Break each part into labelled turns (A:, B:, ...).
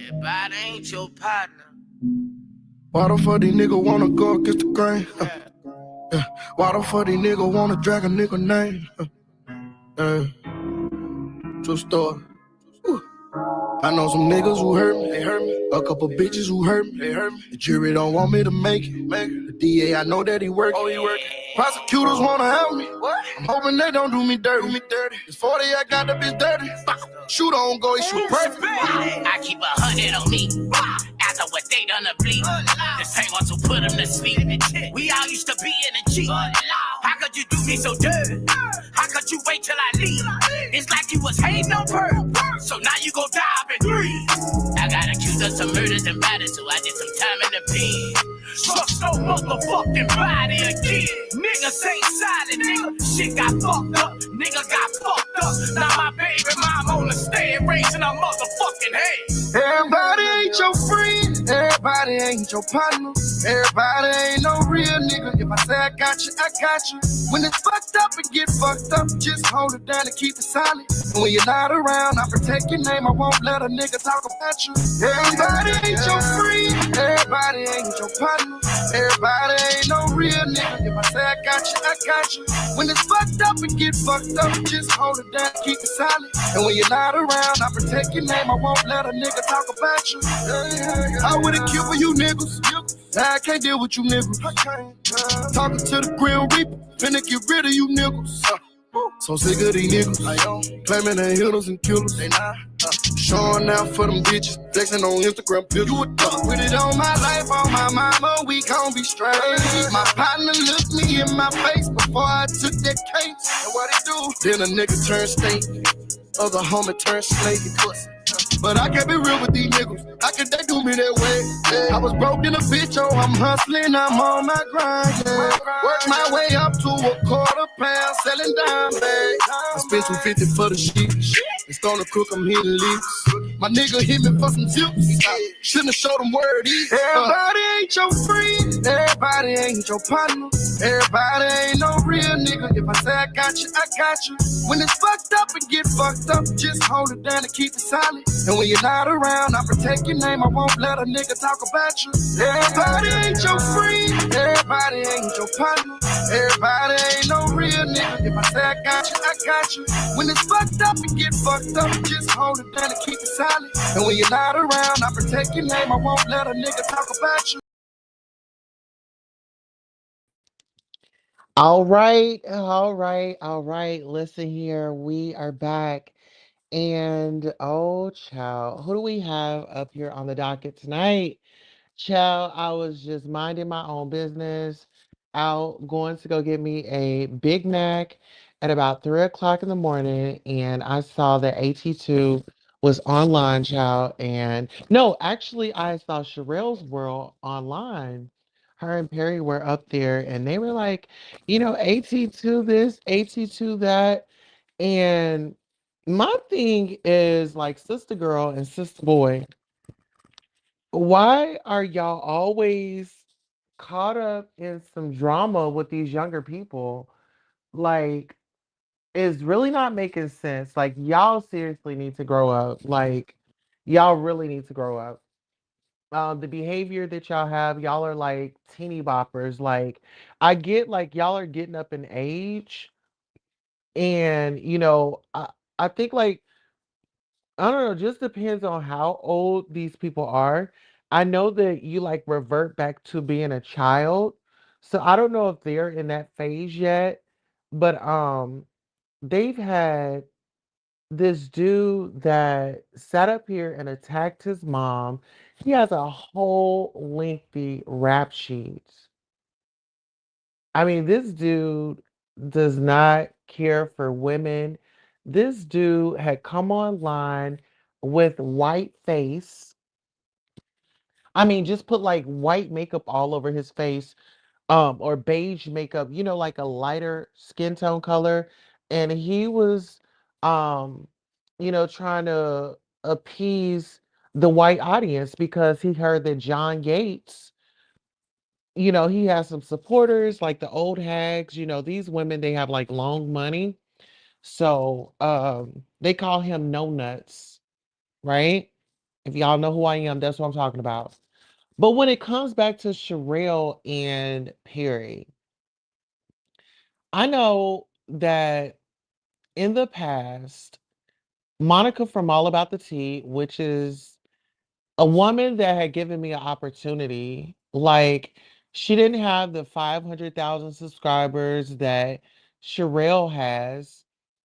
A: Everybody ain't your partner.
B: Why the fuck these niggas wanna go against the grain? Yeah. Why the fuck these niggas wanna drag a nigga name? True story. Ooh. I know some niggas who hurt me, they hurt me. A couple bitches who hurt me, they hurt me. The jury don't want me to make it. The DA, I know that he working. Oh, he working. Prosecutors wanna help me. What? I'm hoping they don't do me dirty. It's 40, I got the bitch dirty. Shoot on go, he shoot perfect.
A: I keep 100 on me. After what they done to bleed. The same ones who put them to sleep. We all used to be in the G. How could you do me so dirty? How could you wait till I leave? It's like you was hating on her. So now you gon' die up in 3. I got accused of some murders and batters, so I did some time in the pen. Trust no motherfucking body again. Niggas ain't silent, nigga. Shit got fucked up. Nigga got fucked up. Now my baby mom on the stand raising her motherfucking head.
B: Everybody ain't your friend. Everybody ain't your partner. Everybody ain't no real nigga. If I say I got you, I got you. When it's fucked up and get fucked up, just hold it down and keep it solid. And when you're not around, I protect your name. I won't let a nigga talk about you. Everybody ain't your friend. Everybody ain't your partner. Everybody ain't no real nigga. If I say I got you, I got you. When it's fucked up and get fucked up, just hold it down, keep it solid. And when you're not around, I protect your name. I won't let a nigga talk about you. I would've killed for you niggas. Now I can't deal with you niggas. Talking to the Grim Reaper, finna get rid of you niggas. So sick of these niggas, claiming they hitters and killers. They not showing out for them bitches, flexing on Instagram pictures. You a dog. Put it on my life, on my mama, we gon' be straight. My partner looked me in my face before I took that case. And what he do? Then a nigga turned state, other homie turned slave. But I can't be real with these niggas. How could they do me that way? I was broke in a bitch, oh, I'm hustling, I'm on my grind. Work my way up to a quarter pound, selling dime bags. I spent $250 for the shit. It's gonna cook, I'm hitting leaks. My nigga hit me for some tips. Shouldn't have showed them where it is. Everybody ain't your friend. Everybody ain't your partner. Everybody ain't no real nigga. If I say I got you, I got you. When it's fucked up and get fucked up, just hold it down and keep it solid. And when you're not around, I protect your name. I won't let a nigga talk about you. Everybody ain't your friend. Everybody ain't your partner. Everybody ain't no real nigga. If I say I got you, I got you. When it's fucked up and get fucked up, just hold it down and keep it solid. And when you're not around, I protect your name. I won't let a nigga talk about you.
C: All right, all right, all right. Listen here, we are back. And oh, child, who do we have up here on the docket tonight? Child, I was just minding my own business, out going to go get me a Big Mac at about 3 o'clock in the morning, and I saw that AT2 was online, child. And no, actually, I saw Sharrell's World online. Her and Perry were up there, and they were like, AT2 this, AT2 that. And my thing is like, sister girl and sister boy, why are y'all always caught up in some drama with these younger people? Like, it's really not making sense. Like, y'all seriously need to grow up. Like, y'all really need to grow up. The behavior that y'all have, y'all are like teeny boppers. Like, I get like y'all are getting up in age, and I think like I don't know, just depends on how old these people are. I know that you like revert back to being a child. So I don't know if they're in that phase yet, but they've had this dude that sat up here and attacked his mom. He has a whole lengthy rap sheet. I mean, this dude does not care for women. This dude had come online with white face. I mean, just put like white makeup all over his face, or beige makeup, like a lighter skin tone color. And he was, um, trying to appease the white audience because he heard that John Yates, he has some supporters like the old hags. These women, they have like long money. So they call him No Nuts, right? If y'all know who I am, that's what I'm talking about. But when it comes back to Sharrell and Perry, I know that in the past, Monica from All About the Tea, which is a woman that had given me an opportunity, like she didn't have the 500,000 subscribers that Sharrell has,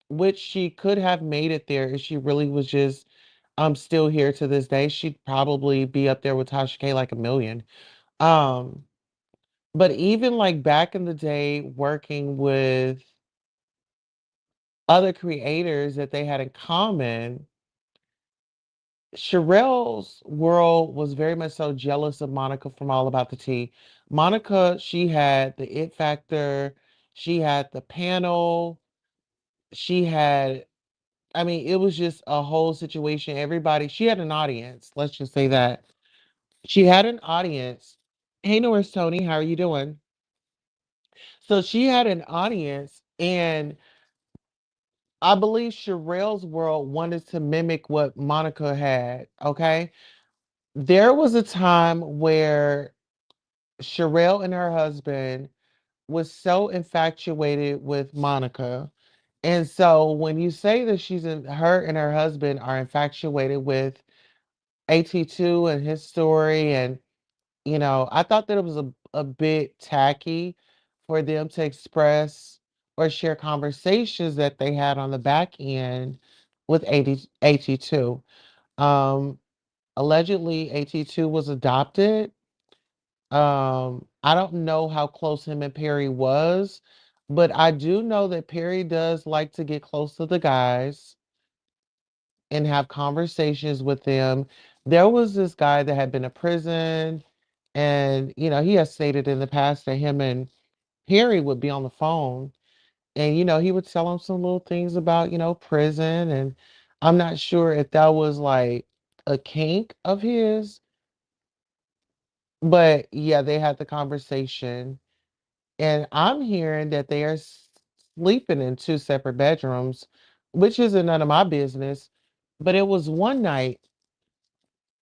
C: which she could have made it there if she really was just still here to this day. She'd probably be up there with Tasha K like a million. Um, but even like back in the day, working with other creators that they had in common, Sherelle's world was very much so jealous of Monica from All About the Tea. Monica, she had the it factor, she had the panel, she had, I mean, it was just a whole situation. Everybody, she had an audience. Let's just say that. She had an audience. Hey, Norris Tony, how are you doing? So she had an audience, and I believe Sherelle's world wanted to mimic what Monica had. Okay. There was a time where Sherelle and her husband was so infatuated with Monica. And so when you say that her and her husband are infatuated with AT2 and his story, and I thought that it was a bit tacky for them to express or share conversations that they had on the back end with AT2. Um, Allegedly, AT2 was adopted. I don't know how close him and Perry was, but I do know that Perry does like to get close to the guys and have conversations with them. There was this guy that had been in prison, and he has stated in the past that him and Perry would be on the phone, and he would tell him some little things about prison, and I'm not sure if that was like a kink of his, but yeah, they had the conversation. And I'm hearing that they are sleeping in two separate bedrooms, which isn't none of my business. But it was one night,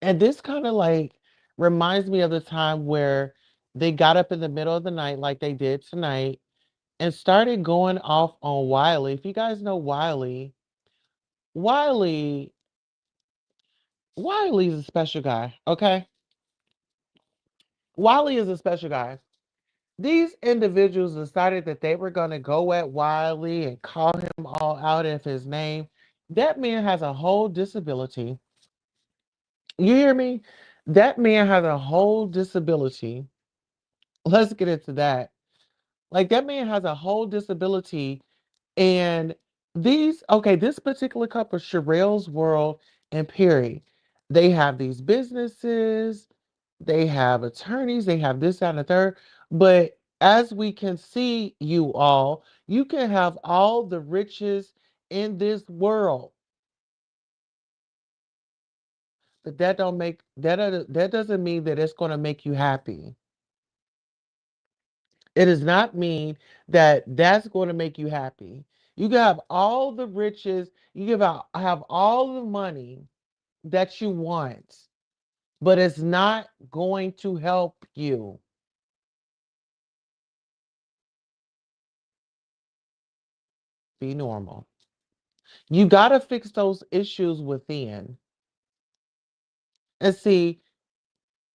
C: and this kind of like reminds me of the time where they got up in the middle of the night, like they did tonight, and started going off on Wiley. If you guys know Wiley, Wiley's a special guy, okay? Wiley is a special guy. These individuals decided that they were going to go at Wiley and call him all out of his name. That man has a whole disability. You hear me? That man has a whole disability. Let's get into that. Like, that man has a whole disability. And this particular couple, Sherelle's World and Perry, they have these businesses, they have attorneys, they have this, that, and the third. But as we can see, you all, you can have all the riches in this world, but that doesn't mean that it's going to make you happy. It does not mean that that's going to make you happy. You can have all the riches, have all the money that you want, but it's not going to help you be normal. You got to fix those issues within. And see,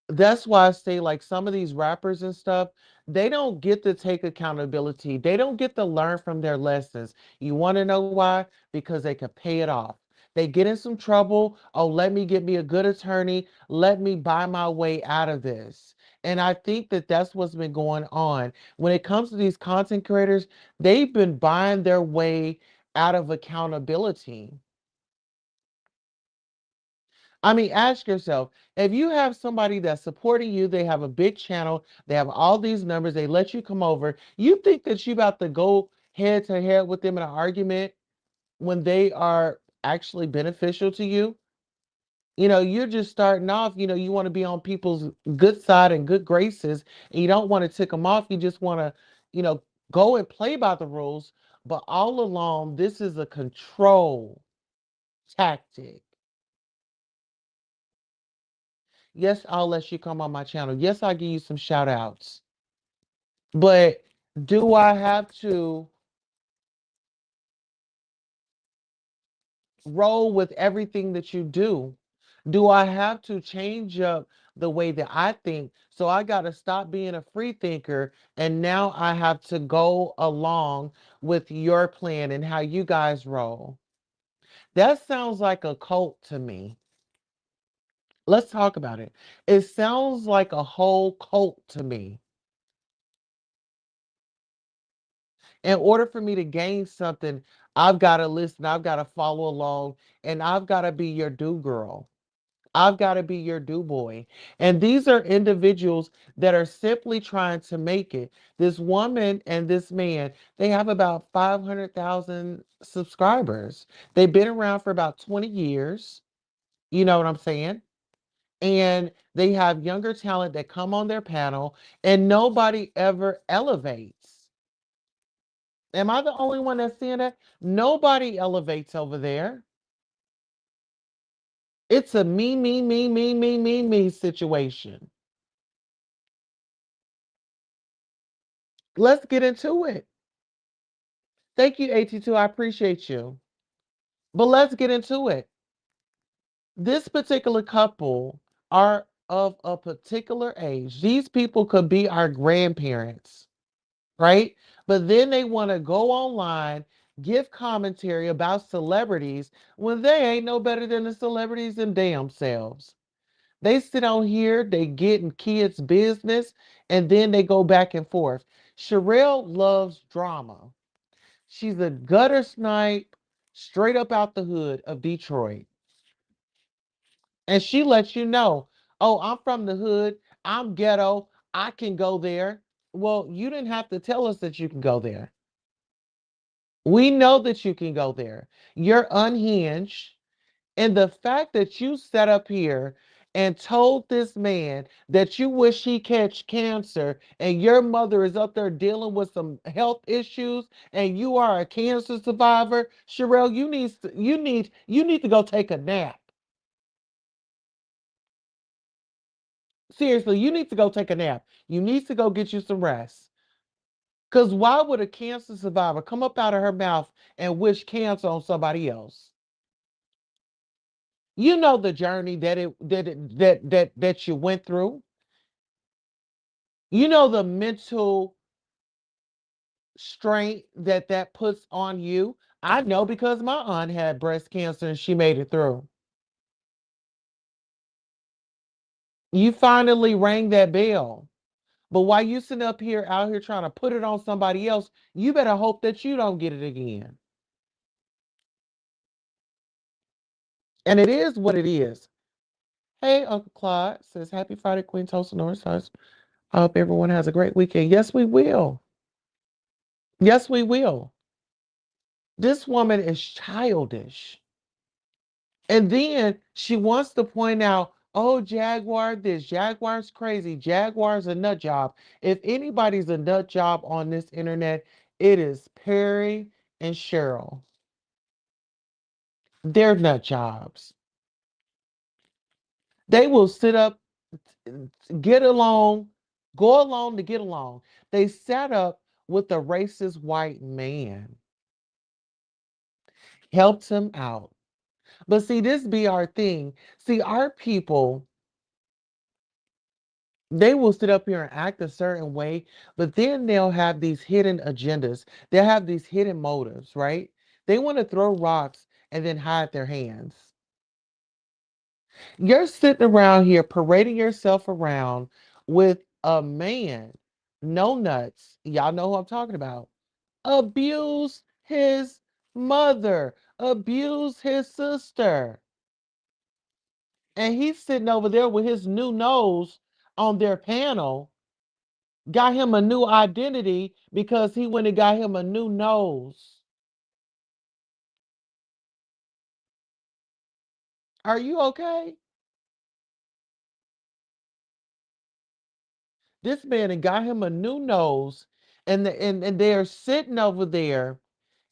C: that's why I say, like, some of these rappers and stuff, they don't get to take accountability. They don't get to learn from their lessons. You want to know why? Because they can pay it off. They get in some trouble. Oh, let me get me a good attorney. Let me buy my way out of this. And I think that that's what's been going on. When it comes to these content creators, they've been buying their way out of accountability. I mean, ask yourself, if you have somebody that's supporting you, they have a big channel, they have all these numbers, they let you come over, you think that you about to go head to head with them in an argument when they are actually beneficial to you? You're just starting off, you want to be on people's good side and good graces, and you don't want to tick them off. You just want to, you know, go and play by the rules. But all along, this is a control tactic. Yes, I'll let you come on my channel. Yes, I'll give you some shout outs. But do I have to roll with everything that you do? Do I have to change up the way that I think? So I got to stop being a free thinker and now I have to go along with your plan and how you guys roll. That sounds like a cult to me. Let's talk about it. It sounds like a whole cult to me. In order for me to gain something, I've got to listen, I've got to follow along, and I've got to be your do girl. I've got to be your do boy. And these are individuals that are simply trying to make it. This woman and this man, they have about 500,000 subscribers. They've been around for about 20 years. You know what I'm saying? And they have younger talent that come on their panel, and nobody ever elevates. Am I the only one that's seeing that? Nobody elevates over there. It's a me, me, me, me, me, me, me situation. Let's get into it. Thank you, AT2. I appreciate you. But let's get into it. This particular couple are of a particular age. These people could be our grandparents, right? But then they want to go online, give commentary about celebrities when they ain't no better than the celebrities them damn selves. They sit on here, they get in kids' business, and then they go back and forth. Sharrell loves drama. She's a gutter snipe, straight up out the hood of Detroit. And she lets you know, oh, I'm from the hood, I'm ghetto, I can go there. Well, you didn't have to tell us that you can go there. We know that you can go there. You're unhinged. And the fact that you sat up here and told this man that you wish he catch cancer and your mother is up there dealing with some health issues and you are a cancer survivor, Sharrell, you need to go take a nap. Seriously, you need to go take a nap. You need to go get you some rest. Because why would a cancer survivor come up out of her mouth and wish cancer on somebody else? You know the journey that you went through. You know the mental strain that puts on you. I know because my aunt had breast cancer and she made it through. You finally rang that bell. But while you sitting up here out here trying to put it on somebody else, you better hope that you don't get it again. And it is what it is. Hey, Uncle Claude says, Happy Friday, Queen Tulsa North Stars. I hope everyone has a great weekend. Yes, we will. Yes, we will. This woman is childish. And then she wants to point out, oh, Jaguar this, Jaguar's crazy, Jaguar's a nut job. If anybody's a nut job on this internet, it is Perry and Sharrell. They're nut jobs. They will sit up, get along, go along to get along. They sat up with a racist white man, helped him out. But see, this be our thing. See, our people, they will sit up here and act a certain way, but then they'll have these hidden agendas. They'll have these hidden motives, right? They want to throw rocks and then hide their hands. You're sitting around here parading yourself around with a man, no nuts. Y'all know who I'm talking about. Abuse his mother, abuse his sister. And he's sitting over there with his new nose on their panel, got him a new identity because he went and got him a new nose. Are you okay? This man and got him a new nose, and they're sitting over there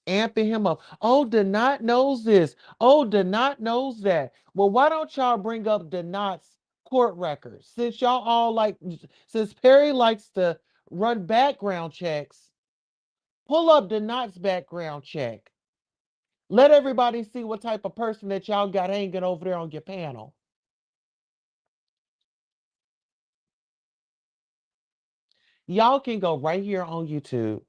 C: amping him up. Oh, Denot knows this. Oh, Denot knows that. Well, why don't y'all bring up Denot's court records. Since y'all all like, since Perry likes to run background checks, pull up the Knox background check. Let everybody see what type of person that y'all got hanging over there on your panel. Y'all can go right here on YouTube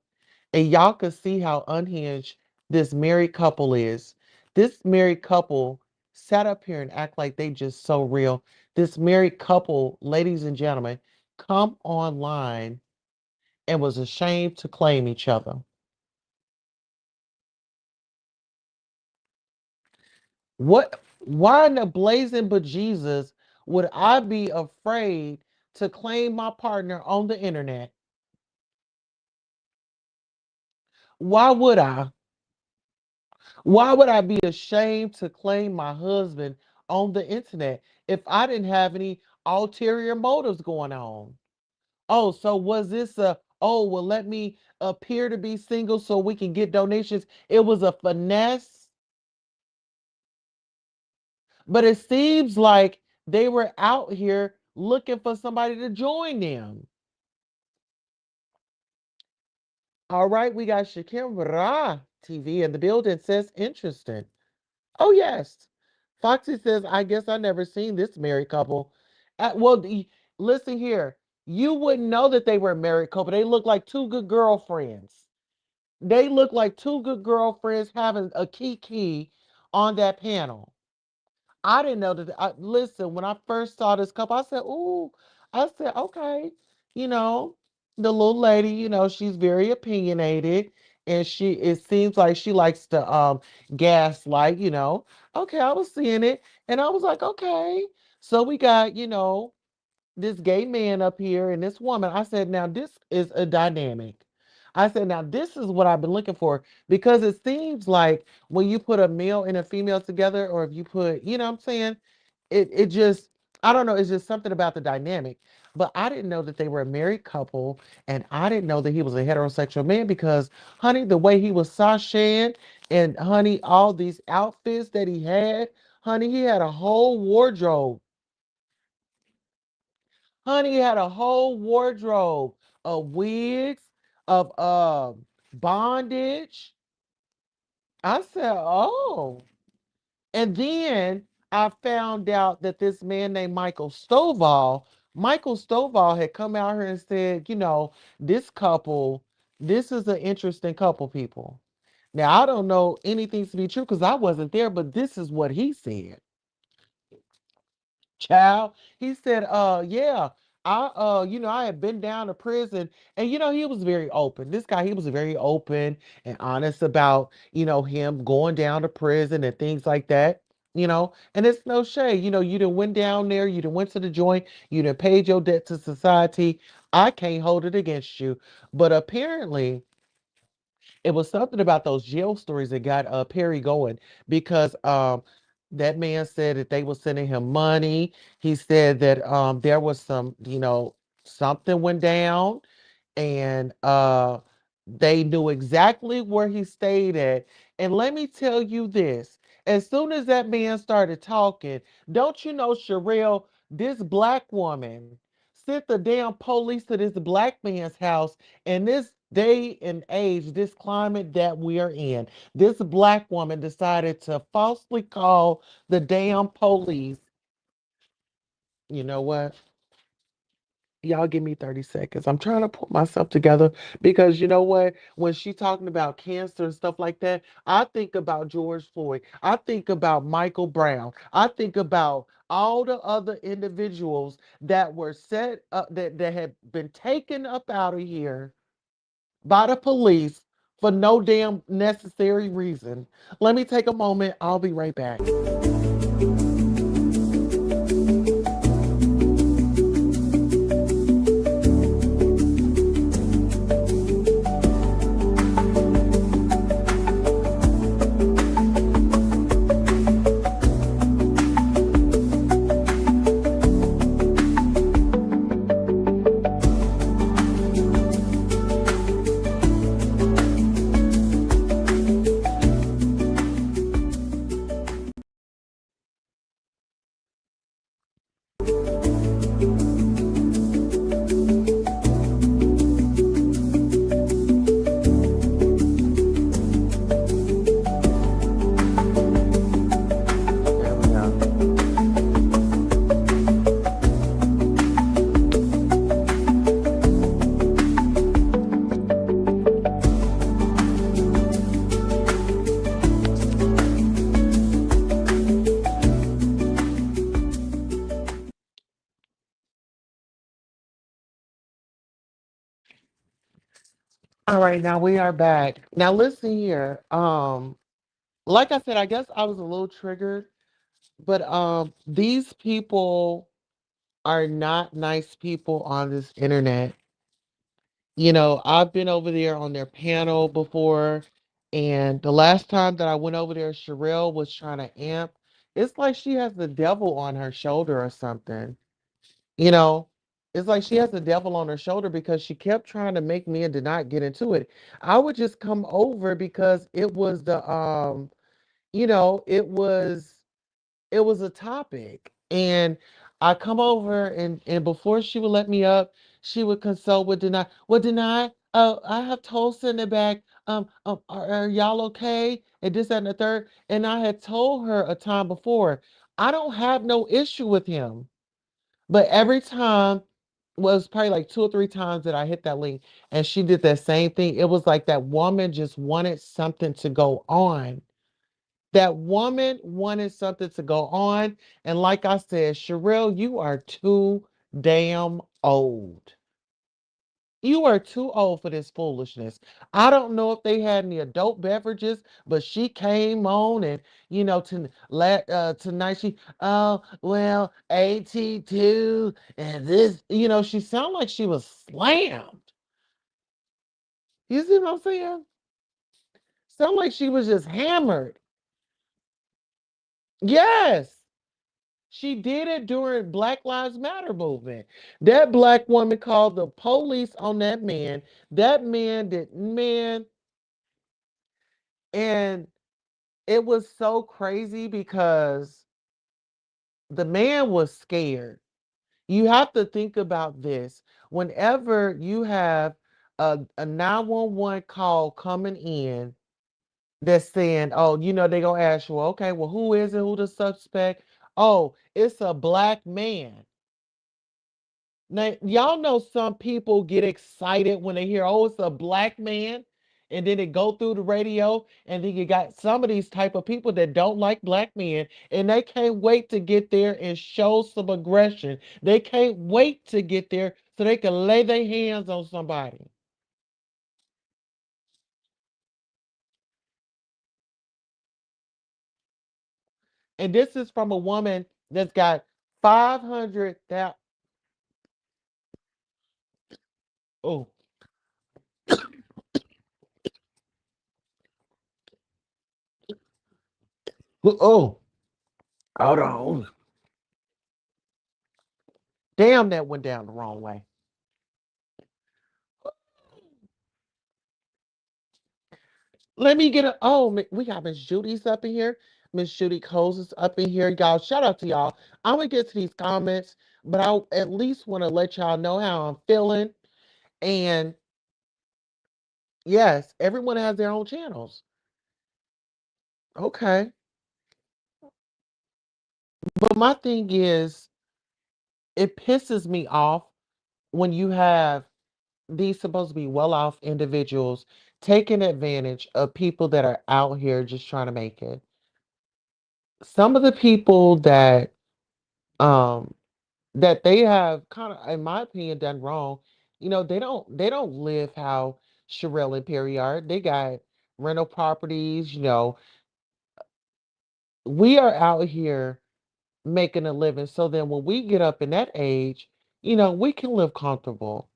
C: and y'all can see how unhinged this married couple is. This married couple sat up here and act like they just so real. This married couple, ladies and gentlemen, come online and was ashamed to claim each other. What? Why in the blazing bejesus would I be afraid to claim my partner on the internet? Why would I? Why would I be ashamed to claim my husband on the internet if I didn't have any ulterior motives going on? Oh, so was this a, oh, well, let me appear to be single so we can get donations? It was a finesse, but it seems like they were out here looking for somebody to join them. All right, we got Shakira TV in the building. Says interesting. Oh yes. Foxy says, I guess I never seen this married couple. Well, listen here. You wouldn't know that they were a married couple. They look like two good girlfriends. They look like two good girlfriends having a kiki on that panel. I didn't know that. Listen, when I first saw this couple, I said, "Ooh," I said, "Okay." You know, the little lady, she's very opinionated, and it seems like she likes to gaslight. Okay, I was seeing it, and I was like, okay. So we got, this gay man up here and this woman. I said, now this is a dynamic. I said, now this is what I've been looking for because it seems like when you put a male and a female together, or if you put, what I'm saying, it just, I don't know, it's just something about the dynamic. But I didn't know that they were a married couple, and I didn't know that he was a heterosexual man because, honey, the way he was sashaying and, honey, all these outfits that he had, honey, he had a whole wardrobe. Honey had a whole wardrobe of wigs, of bondage. I said, oh. And then I found out that this man named Michael Stovall had come out here and said, this couple, this is an interesting couple, people. Now, I don't know anything to be true because I wasn't there, but this is what he said. Child, he said, yeah, I had been down to prison, and he was very open. This guy, he was very open and honest about, him going down to prison and things like that. And it's no shade. You done went down there, you done went to the joint, you done paid your debt to society. I can't hold it against you. But apparently, it was something about those jail stories that got Perry going because that man said that they were sending him money. He said that there was some, something went down, and they knew exactly where he stayed at. And let me tell you this, as soon as that man started talking, don't you know, Sharrell, this black woman sent the damn police to this black man's house, and this day and age, this climate that we are in, this black woman decided to falsely call the damn police. You know what? Y'all give me 30 seconds. I'm trying to put myself together because you know what? When she talking about cancer and stuff like that, I think about George Floyd. I think about Michael Brown. I think about all the other individuals that were set up, that had been taken up out of here by the police for no damn necessary reason. Let me take a moment. I'll be right back. All right, now we are back. Now listen here. Like I said, I guess I was a little triggered, but these people are not nice people on this internet. I've been over there on their panel before, and the last time that I went over there, Sharrell was trying to amp. It's like she has the devil on her shoulder or something. You know, it's like she has the devil on her shoulder because she kept trying to make me and did not get into it. I would just come over because it was it was a topic. And I come over and before she would let me up, she would consult with Deny. Well, Deny, I have Tulsa in the back. Are y'all okay? And this, that, and the third. And I had told her a time before, I don't have no issue with him. But every time was probably like two or three times that I hit that link and she did that same thing. It was like that woman just wanted something to go on. That woman wanted something to go on. And like I said, Sharrell, you are too damn old. You are too old for this foolishness. I don't know if they had any adult beverages, but she came on and tonight well, AT2 and this, she sounded like she was slammed. You see what I'm saying? Sound like she was just hammered. Yes. She did it during Black Lives Matter movement. That black woman called the police on that man. That man did, man, and it was so crazy because the man was scared. You have to think about this. Whenever you have a 911 call coming in that's saying, oh, they're going to ask you, well, okay, well, who is it? Who the suspect? Oh, it's a black man. Now, y'all know some people get excited when they hear, oh, it's a black man, and then they go through the radio, and then you got some of these type of people that don't like black men, and they can't wait to get there and show some aggression. They can't wait to get there so they can lay their hands on somebody. And this is from a woman that's got 500,000. Oh, oh, hold on. Damn, that went down the wrong way. Let me get a. Oh, we got Miss Judy's up in here. Miss Judy Coles is up in here. Y'all, shout out to y'all. I'm gonna get to these comments, but I at least want to let y'all know how I'm feeling. And yes, everyone has their own channels. Okay. But my thing is, it pisses me off when you have these supposed to be well off individuals taking advantage of people that are out here just trying to make it. Some of the people um that they have kind of, in my opinion, done wrong. They don't live how Sharrell and Perry are. They got rental properties. We are out here making a living. So then when we get up in that age, we can live comfortable.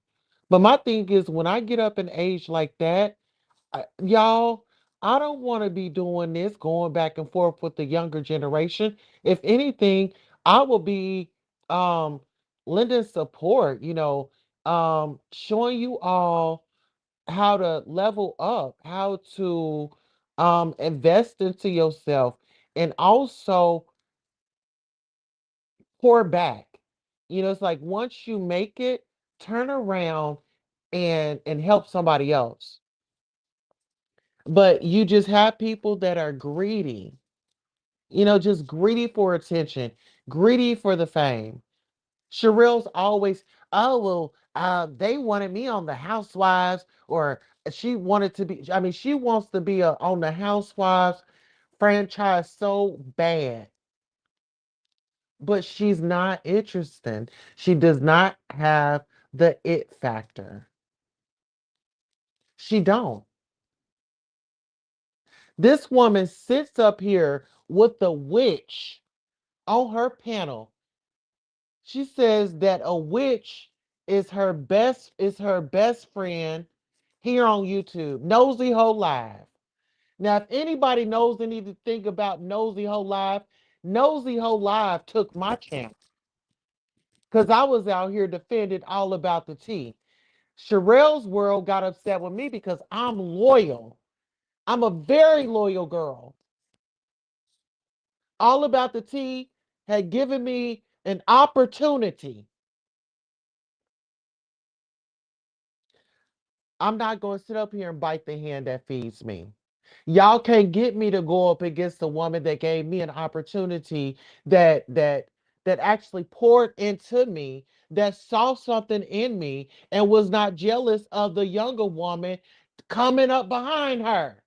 C: But my thing is when I get up in age like that, y'all, I don't want to be doing this, going back and forth with the younger generation. If anything, I will be um lending support, showing you all how to level up, how to invest into yourself, and also pour back. It's like once you make it, turn around and help somebody else. But you just have people that are greedy, just greedy for attention, greedy for the fame. Sherrill's always, oh, well, they wanted me on the Housewives, or she wanted to be, I mean, she wants to be on the Housewives franchise so bad, but she's not interested. She does not have the it factor. She don't. This woman sits up here with the witch on her panel. She says that a witch is her best friend here on YouTube. Nosy Ho Live. Now, if anybody knows anything about Nosy Ho Live, Nosy Ho Live took my channel because I was out here defending all about the tea. Sharrell's World got upset with me because I'm loyal. I'm a very loyal girl. All about the tea had given me an opportunity. I'm not going to sit up here and bite the hand that feeds me. Y'all can't get me to go up against a woman that gave me an opportunity that actually poured into me, that saw something in me and was not jealous of the younger woman coming up behind her.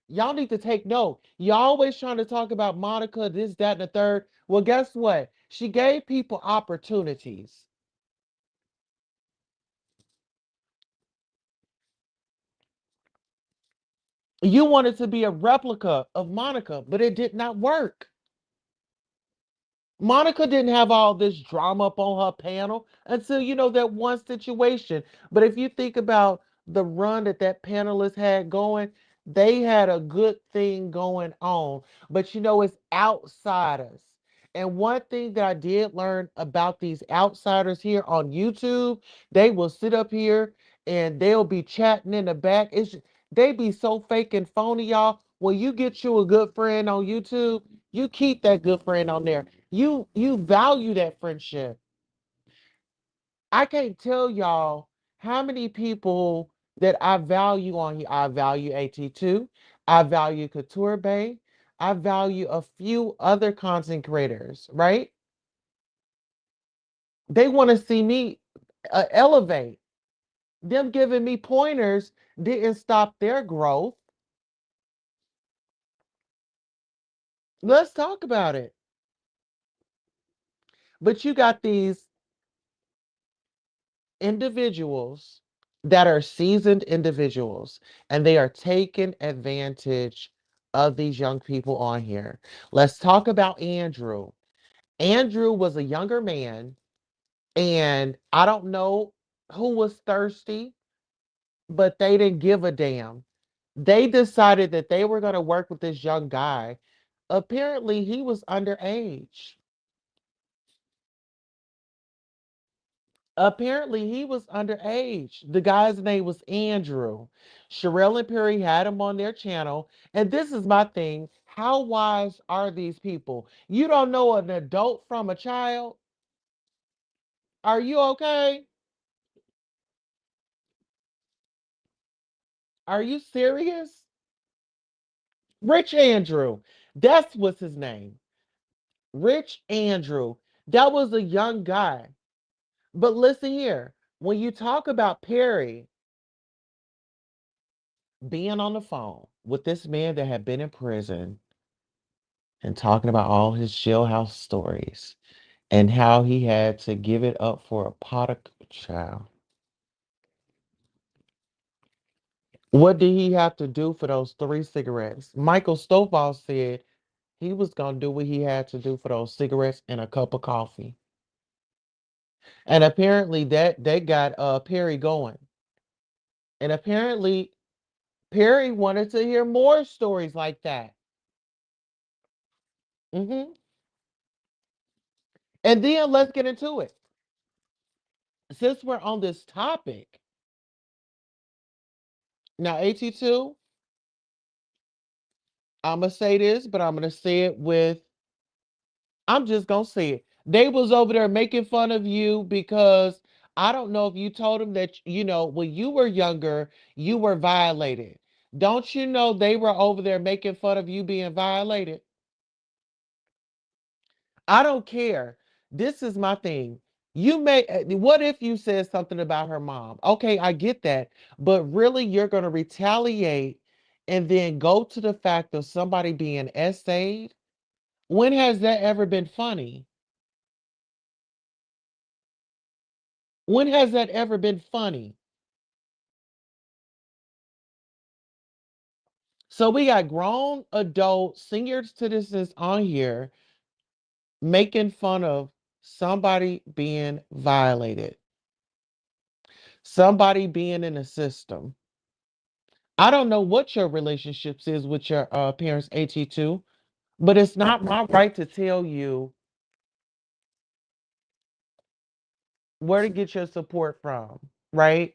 C: Y'all need to take note. Y'all always trying to talk about Monica, this, that, and the third. Well, guess what? She gave people opportunities. You wanted to be a replica of Monica, but it did not work. Monica didn't have all this drama up on her panel until that one situation. But if you think about the run that panelist had going, they had a good thing going on. But it's outsiders. And one thing that I did learn about these outsiders here on YouTube, they will sit up here and they'll be chatting in the back. They be so fake and phony, y'all. When you get you a good friend on YouTube, you keep that good friend on there. You value that friendship. I can't tell y'all how many people that I value on here. I value AT2. I value Couture Bay. I value a few other content creators, right? They want to see me elevate. Them giving me pointers didn't stop their growth. Let's talk about it. But you got these individuals that are seasoned individuals and they are taking advantage of these young people on here. Let's talk about Andrew. Andrew was a younger man, and I don't know who was thirsty, but they didn't give a damn. They decided that they were going to work with this young guy. Apparently, he was underage. Apparently, he was underage. The guy's name was Andrew. Sharrell and Perry had him on their channel. And this is my thing. How wise are these people? You don't know an adult from a child? Are you okay? Are you serious? Rich Andrew. That's what's his name. Rich Andrew. That was a young guy. But listen here. When you talk about Perry being on the phone with this man that had been in prison and talking about all his jailhouse stories and how he had to give it up for a pot of child. What did he have to do for those 3 cigarettes? Michael Stovall said he was going to do what he had to do for those cigarettes and a cup of coffee. And apparently that they got Perry going. And apparently Perry wanted to hear more stories like that. hmm And then let's get into it. Since we're on this topic, now AT2, I'm gonna say this, but I'm gonna say it with I'm just gonna say it. They was over there making fun of you because I don't know if you told them that when you were younger, you were violated. Don't you know they were over there making fun of you being violated? I don't care. This is my thing. What if you said something about her mom? Okay, I get that. But really, you're going to retaliate and then go to the fact of somebody being essayed? When has that ever been funny? When has that ever been funny? So we got grown adult senior citizens on here making fun of somebody being violated, somebody being in a system. I don't know what your relationships is with your parents, AT2, but it's not my right to tell you where to get your support from, right?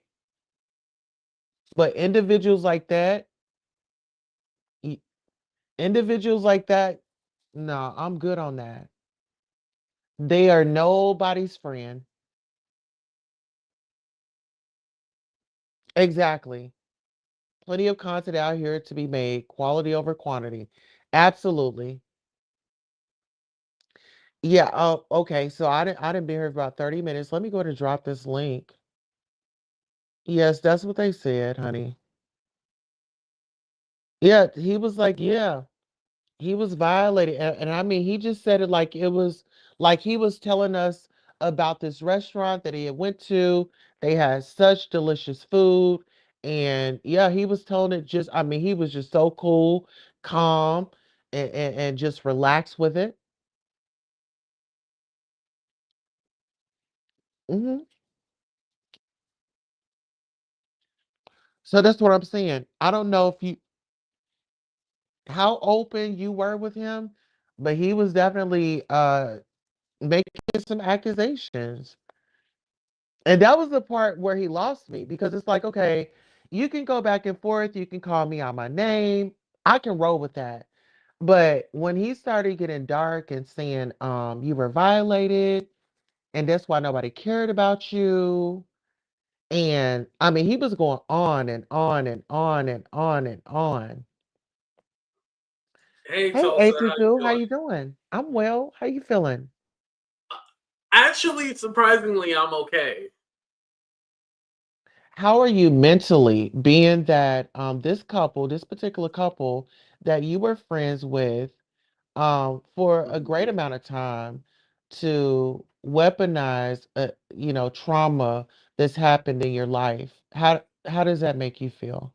C: But y- individuals like that, no, I'm good on that. They are nobody's friend. Exactly. Plenty of content out here to be made, quality over quantity. Absolutely. Yeah. Oh, okay. So I didn't be here for about 30 minutes. Let me go to drop this link. Yes, that's what they said, honey. Yeah, he was like, yeah, he was violated. And I mean, he just said it like it was like he was telling us about this restaurant that he had went to. They had such delicious food. And yeah, he was telling it just, I mean, he was just so cool, calm, and just relaxed with it. Hmm. So that's what I'm saying. I don't know if you, how open you were with him, but he was definitely making some accusations. And that was the part where he lost me because it's like, okay, you can go back and forth, you can call me out my name. I can roll with that. But when he started getting dark and saying you were violated and that's why nobody cared about you. And I mean he was going on and on and on and on and on.
D: Hey
C: Hey
D: Tulsa, how you
C: AT2, how
D: doing?
C: you doing? I'm well. How you feeling?
D: Actually, surprisingly, I'm okay.
C: How are you mentally, being that this couple, this particular couple that you were friends with for a great amount of time to weaponize trauma that's happened in your life? How does that make you feel?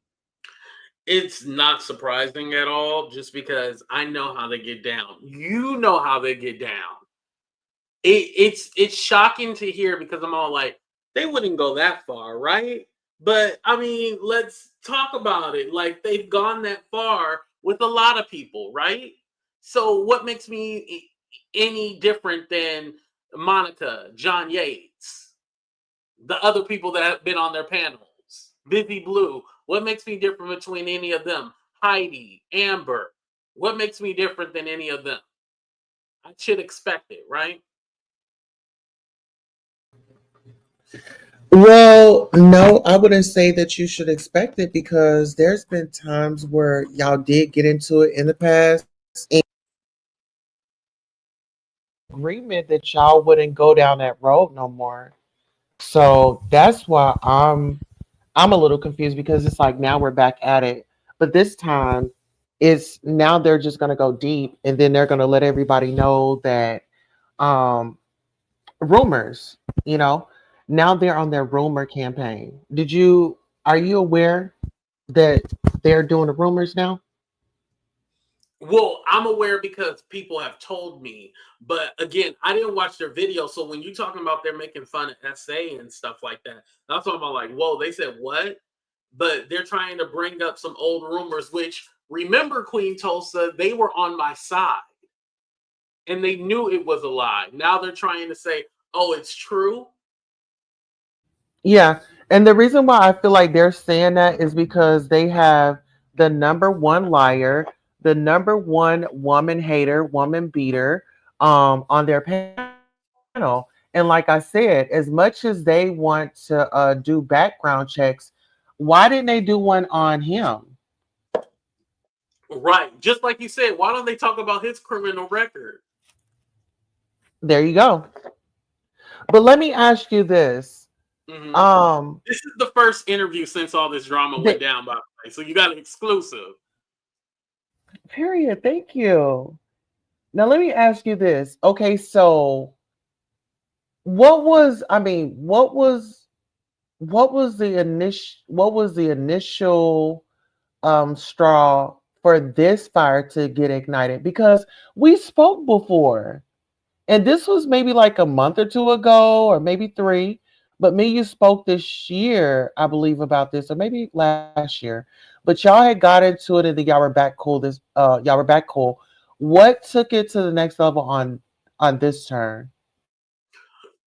D: It's not surprising at all, just because I know how they get down. You know how they get down. It's shocking to hear because I'm all like, they wouldn't go that far, right? But I mean, let's talk about it. Like they've gone that far with a lot of people, right? So what makes me any different than Monica, John Yates, the other people that have been on their panels? Busy Blue. What makes me different between any of them? Heidi, Amber. What makes me different than any of them? I should expect it, right?
C: Well, no, I wouldn't say that you should expect it because there's been times where y'all did get into it in the past and agreement that y'all wouldn't go down that road no more. So that's why I'm a little confused because it's like now we're back at it. But this time it's now they're just gonna go deep and then they're gonna let everybody know that um rumors, you know, now they're on their rumor campaign. Are you aware that they're doing the rumors now?
D: Well, I'm aware because people have told me, but again, I didn't watch their video. So when you're talking about they're making fun of SA and stuff like that, that's what I'm like, whoa, they said what? But they're trying to bring up some old rumors, which remember, Queen Tulsa, they were on my side and they knew it was a lie. Now they're trying to say, oh, it's true.
C: Yeah. And the reason why I feel like they're saying that is because they have the number one liar, the number one woman hater, woman beater on their panel. And like I said, as much as they want to do background checks, why didn't they do one on him?
D: Right. Just like you said, why don't they talk about his criminal record?
C: There you go. But let me ask you this.
D: Hmm.
C: Um,
D: This is the first interview since all this drama went
C: the,
D: down, by the way. So you got an exclusive.
C: period. Thank you. Now let me ask you this. Okay, so what was I mean, what was the initial straw for this fire to get ignited? Because we spoke before. And this was maybe like a month or two ago, or maybe three. But me, you spoke this year, I believe, about this, or maybe last year. But y'all had got into it, and then y'all were back cool. Y'all were back cool. What took it to the next level on this turn?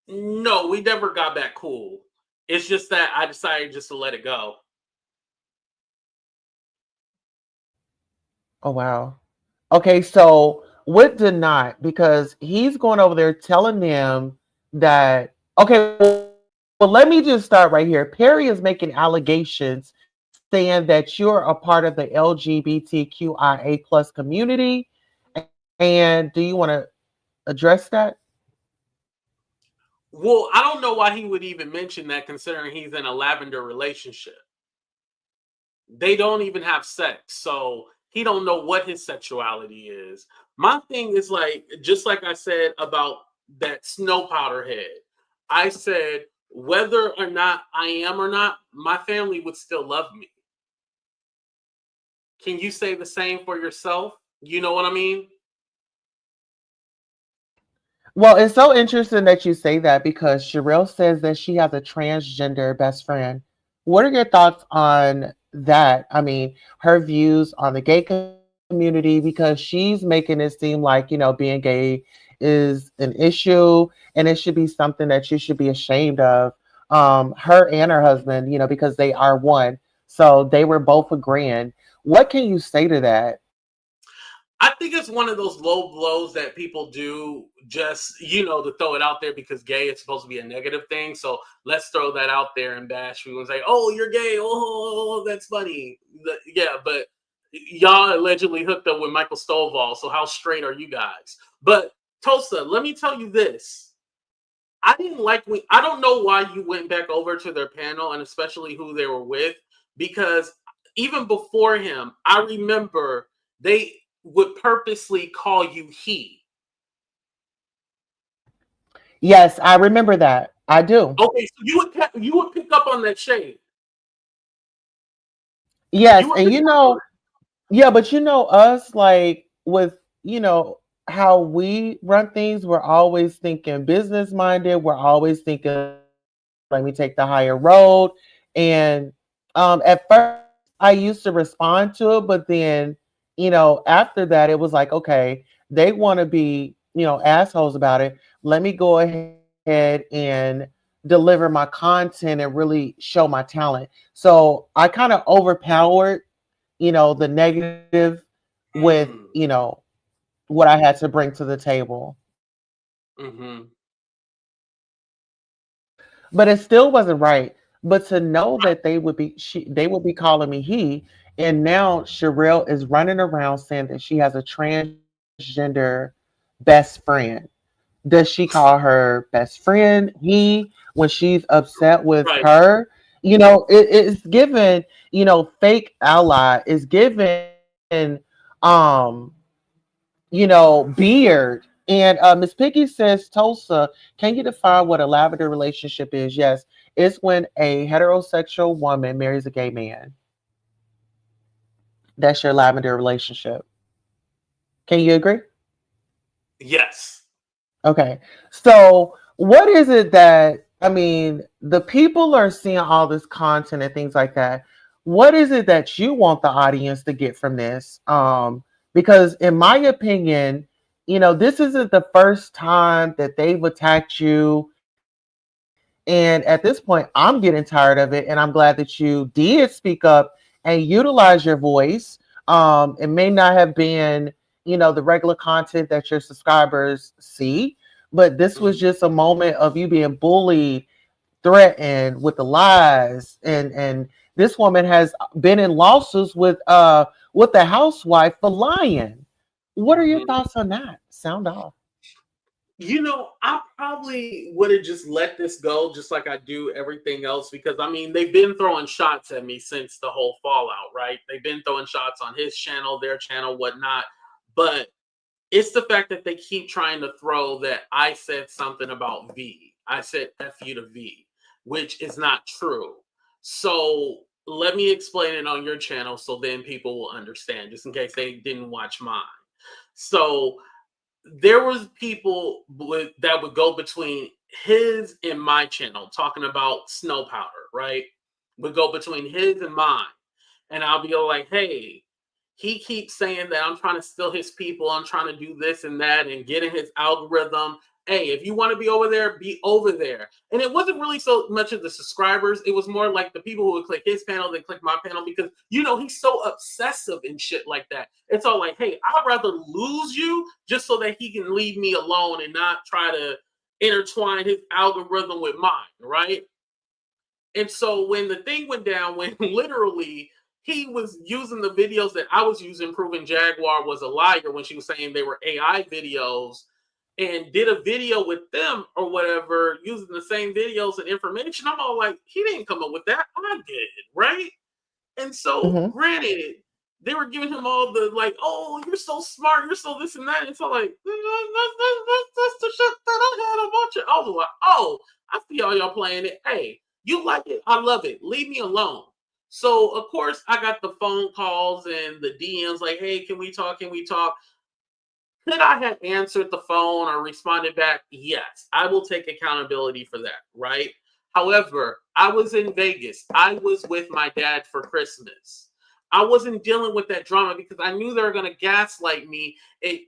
D: No, we never got back cool. It's just that I decided just to let it go.
C: Oh wow. Okay, so what did not? Because he's going over there telling them that. Okay, well, let me just start right here. Perry is making allegations saying that you're a part of the LGBTQIA plus community. And do you want to address that?
D: Well, I don't know why he would even mention that considering he's in a lavender relationship. They don't even have sex, so he don't know what his sexuality is. My thing is like just like I said about that snow powder head. I said whether or not I am or not, my family would still love me. Can you say the same for yourself? You know what I mean?
C: Well, it's so interesting that you say that because Sharrell says that she has a transgender best friend. What are your thoughts on that? I mean, her views on the gay community because she's making it seem like, being gay is an issue and it should be something that you should be ashamed of. Her and her husband, because they are one. So they were both agreeing. What can you say to that?
D: I think it's one of those low blows that people do just, to throw it out there because gay is supposed to be a negative thing. So let's throw that out there and bash people and say, oh, you're gay. Oh, that's funny. Yeah, but y'all allegedly hooked up with Michael Stovall. So how straight are you guys? But Tulsa, let me tell you this. I didn't like I don't know why you went back over to their panel and especially who they were with because even before him, I remember they would purposely call you he.
C: Yes, I remember that. I do.
D: Okay, so you would pick up on that shade. You
C: Yes,
D: would
C: and
D: pick up on
C: yeah, but us, like with, how we run things, we're always thinking business minded. We're always thinking, let me take the higher road. And at first, I used to respond to it, but then, after that, it was like, okay, they want to be, assholes about it. Let me go ahead and deliver my content and really show my talent. So I kind of overpowered, the negative with,
D: mm,
C: what I had to bring to the table.
D: mm-hmm.
C: But it still wasn't right. But to know that they would be calling me he, and now Sharrell is running around saying that she has a transgender best friend. Does she call her best friend he when she's upset with
D: Right.
C: her? It's given, fake ally. It's given beard. And Miss Piggy says, Tulsa, can you define what a lavender relationship is? Yes, it's when a heterosexual woman marries a gay man. That's your lavender relationship. Can you agree?
D: Yes.
C: Okay. So, what is it that, I mean, the people are seeing all this content and things like that. What is it that you want the audience to get from this? Because, in my opinion, this isn't the first time that they've attacked you. And at this point, I'm getting tired of it. And I'm glad that you did speak up and utilize your voice. It may not have been, the regular content that your subscribers see, but this was
D: Mm,
C: just a moment of you being bullied, threatened with the lies. And this woman has been in lawsuits with the housewife for lying. What are your
D: mhm.
C: thoughts on that? Sound off.
D: I probably would have just let this go, just like I do everything else, because I mean, they've been throwing shots at me since the whole fallout, right? They've been throwing shots on his channel, their channel, whatnot. But It's the fact that they keep trying to throw that I said something about V. I said F you to V, which is not true. So let me explain it on your channel so then people will understand, just in case they didn't watch mine. So there was people that would go between his and my channel talking about snow powder, right? Would go between his and mine. And I'll be like, hey, he keeps saying that I'm trying to steal his people, I'm trying to do this and that and get in his algorithm. Hey, if you want to be over there, be over there. And it wasn't really so much of the subscribers. It was more like the people who would click his panel than click my panel because, he's so obsessive and shit like that. It's all like, hey, I'd rather lose you just so that he can leave me alone and not try to intertwine his algorithm with mine, right? And so when the thing went down, when literally he was using the videos that I was using, proving Jaguar was a liar when she was saying they were AI videos, and did a video with them or whatever, using the same videos and information. I'm all like, he didn't come up with that. I did, right? And so,
C: Mm-hmm.
D: granted, they were giving him all the like, oh, you're so smart, you're so this and that. And so like, that's the shit that I had a bunch of. I was like, oh, I see all y'all playing it. Hey, you like it? I love it. Leave me alone. So of course I got the phone calls and the DMs like, hey, can we talk? Can we talk? Could I have answered the phone or responded back? Yes, I will take accountability for that, right? However, I was in Vegas. I was with my dad for Christmas. I wasn't dealing with that drama because I knew they were going to gaslight me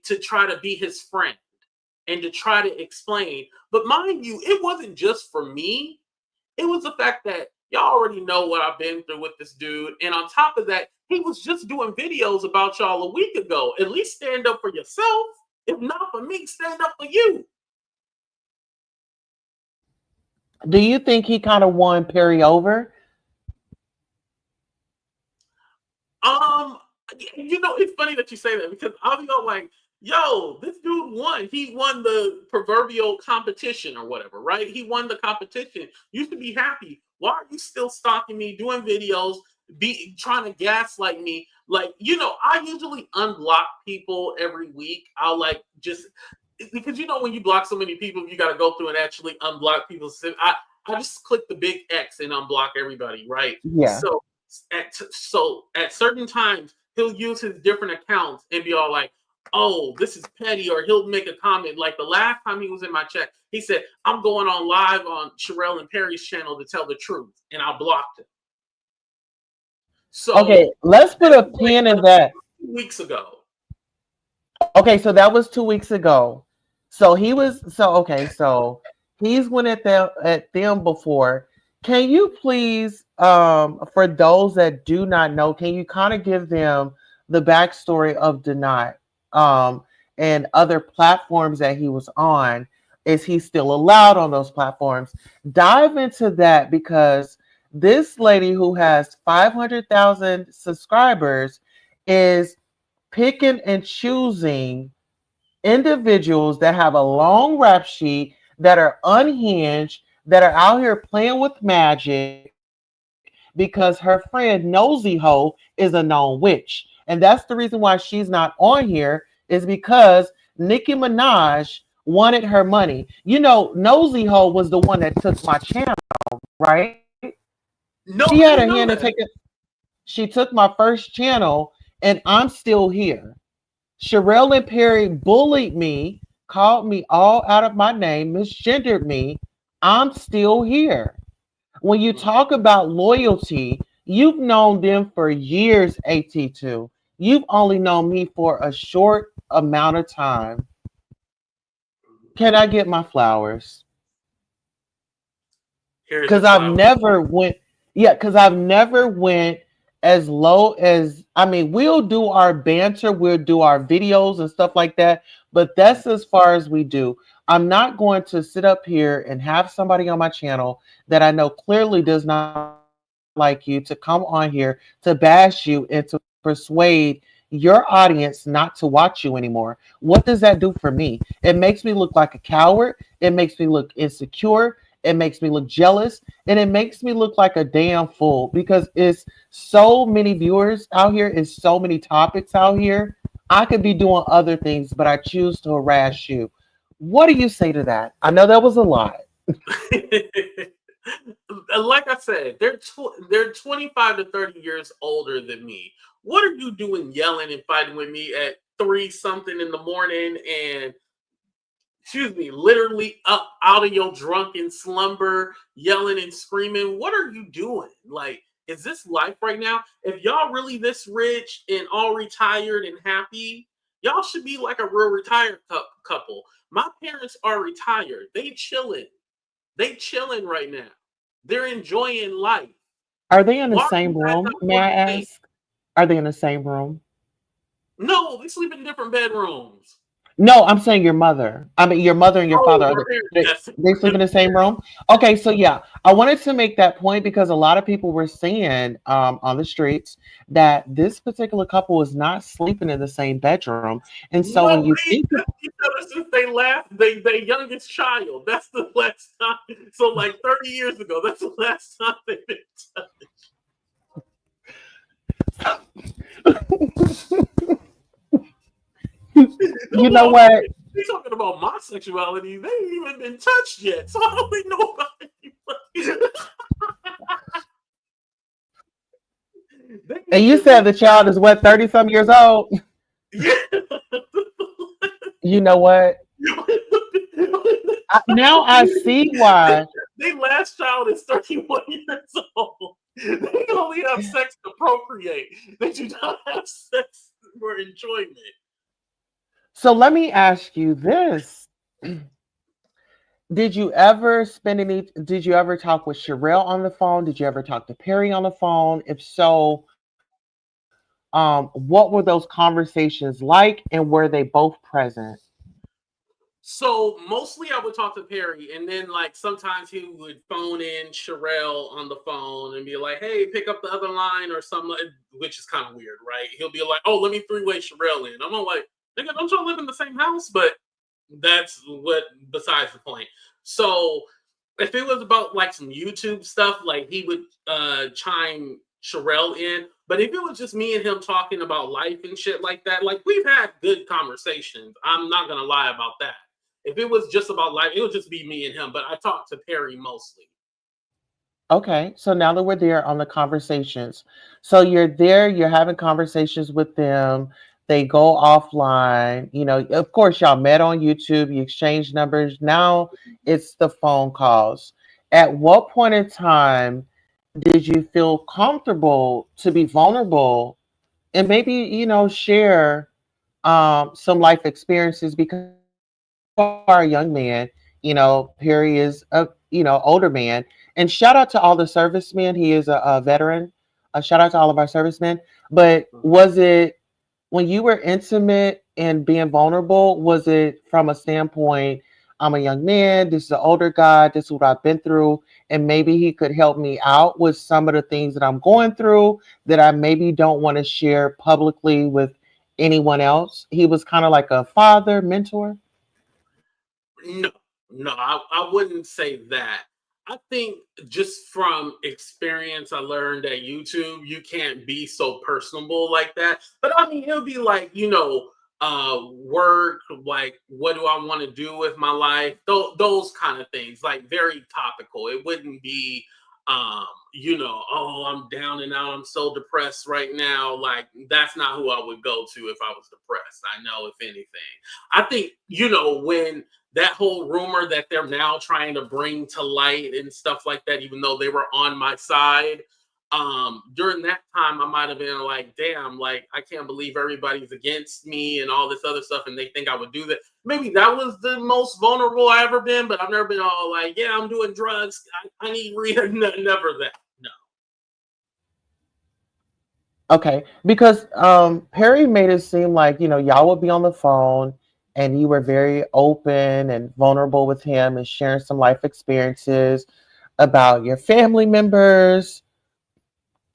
D: to try to be his friend and to try to explain. But mind you, it wasn't just for me. It was the fact that y'all already know what I've been through with this dude. And on top of that, he was just doing videos about y'all a week ago. At least stand up for yourself. If not for me, stand up for you.
C: Do you think he kind of won Perry over?
D: It's funny that you say that because I'll be all like, yo, this dude won. He won the proverbial competition or whatever, right? He won the competition. You should be happy. Why are you still stalking me, doing videos, be trying to gaslight me? Like, I usually unblock people every week. I'll like just because when you block so many people, you got to go through and actually unblock people. I just click the big X and unblock everybody, right?
C: Yeah.
D: So at certain times he'll use his different accounts and be all like, oh, this is petty, or he'll make a comment like the last time he was in my chat, he said, I'm going on live on Sharrell and Perry's channel to tell the truth, and I blocked him. So
C: okay, let's put a pin in that.
D: 2 weeks ago.
C: Okay, so that was 2 weeks ago. So he was so he's went at them before. Can you please, for those that do not know, can you kind of give them the backstory of Denot and other platforms that he was on? Is he still allowed on those platforms? Dive into that because this lady who has 500,000 subscribers is picking and choosing individuals that have a long rap sheet, that are unhinged, that are out here playing with magic because her friend Nosy Ho is a known witch. And that's the reason why she's not on here, is because Nicki Minaj wanted her money. Nosy Ho was the one that took my channel, right?
D: No,
C: She
D: I
C: had a
D: didn't know
C: hand to
D: that.
C: take it. She took my first channel, and I'm still here. Sharrell and Perry bullied me, called me all out of my name, misgendered me. I'm still here. When you talk about loyalty, you've known them for years, AT2. You've only known me for a short amount of time. Can I get my flowers?
D: Here's your
C: Because I've
D: flowers.
C: never went, yeah, because I've never went as low as, I mean, we'll do our banter, we'll do our videos and stuff like that, but that's as far as we do. I'm not going to sit up here and have somebody on my channel that I know clearly does not like you to come on here to bash you and to persuade your audience not to watch you anymore. What does that do for me? It makes me look like a coward. It makes me look insecure. It makes me look jealous, and it makes me look like a damn fool because it's so many viewers out here, it's so many topics out here. I could be doing other things, but I choose to harass you. What do you say to that? I know that was a lot.
D: Like I said, they're 25 to 30 years older than me. What are you doing yelling and fighting with me at 3 something in the morning and excuse me, literally up out of your drunken slumber, yelling and screaming? What are you doing? Like, is this life right now? If y'all really this rich and all retired and happy, y'all should be like a real retired couple. My parents are retired. They chilling. They chilling right now. They're enjoying life.
C: Are they in the
D: Why are you
C: same
D: guys
C: room?
D: not
C: May
D: doing
C: I
D: the same?
C: ask? Are they in the same room?
D: No, they sleep in different bedrooms.
C: No, I'm saying your mother. I mean, your mother and your father.
D: Oh,
C: Are
D: my parents, yes.
C: they sleep in the same room? Okay, so yeah, I wanted to make that point because a lot of people were saying on the streets that this particular couple is not sleeping in the same bedroom, and so when
D: No,
C: you
D: they
C: think,
D: been each other since they last they youngest child. That's the last time. So like 30 years ago, that's the last time they've been
C: you
D: no,
C: know
D: well,
C: what,
D: we talking about my sexuality. They ain't even been touched yet. So I don't even know about anybody. They
C: and
D: ain't
C: you
D: been
C: said the child is what 30 some years old.
D: yeah.
C: You know what? Now I see why.
D: They last child is 31 years old. They only have sex to procreate. They do not have sex for enjoyment.
C: So let me ask you this. Did you ever talk with Sharrell on the phone? Did you ever talk to Perry on the phone? If so, what were those conversations like and were they both present?
D: So mostly I would talk to Perry, and then like sometimes he would phone in Sharrell on the phone and be like, "Hey, pick up the other line" or something, which is kind of weird, right? He'll be like, "Oh, let me three-way Sharrell in." I'm all like, "Nigga, don't y'all live in the same house?" But that's what besides the point. So if it was about like some YouTube stuff, like he would chime Sharrell in. But if it was just me and him talking about life and shit like that, like we've had good conversations. I'm not gonna lie about that. If it was just about life, it would just be me and him. But I talked to Perry mostly.
C: Okay, so now that we're there on the conversations, so you're there, you're having conversations with them. They go offline. You know, of course, y'all met on YouTube, you exchange numbers. Now it's the phone calls. At what point in time did you feel comfortable to be vulnerable and maybe, share some life experiences because you are a young man, Perry is a older man. And shout out to all the servicemen. He is a veteran. Shout out to all of our servicemen. But was it when you were intimate and being vulnerable? Was it from a standpoint? I'm a young man. This is an older guy. This is what I've been through, and maybe he could help me out with some of the things that I'm going through that I maybe don't want to share publicly with anyone else. He was kind of like a father, mentor.
D: No, no, I wouldn't say that. I think just from experience, I learned at YouTube, you can't be so personable like that. But I mean, it'll be like, work, like, what do I want to do with my life? Those kind of things, like very topical. It wouldn't be, oh, I'm down and out. I'm so depressed right now. Like, that's not who I would go to if I was depressed. I know, if anything. I think, when that whole rumor that they're now trying to bring to light and stuff like that, even though they were on my side, during that time I might have been like, damn, like I can't believe everybody's against me and all this other stuff and they think I would do that. Maybe that was the most vulnerable I ever been, but I've never been all like, yeah, I'm doing drugs, I need rehab. Never that. No.
C: Okay, because Perry made it seem like y'all would be on the phone and you were very open and vulnerable with him and sharing some life experiences about your family members,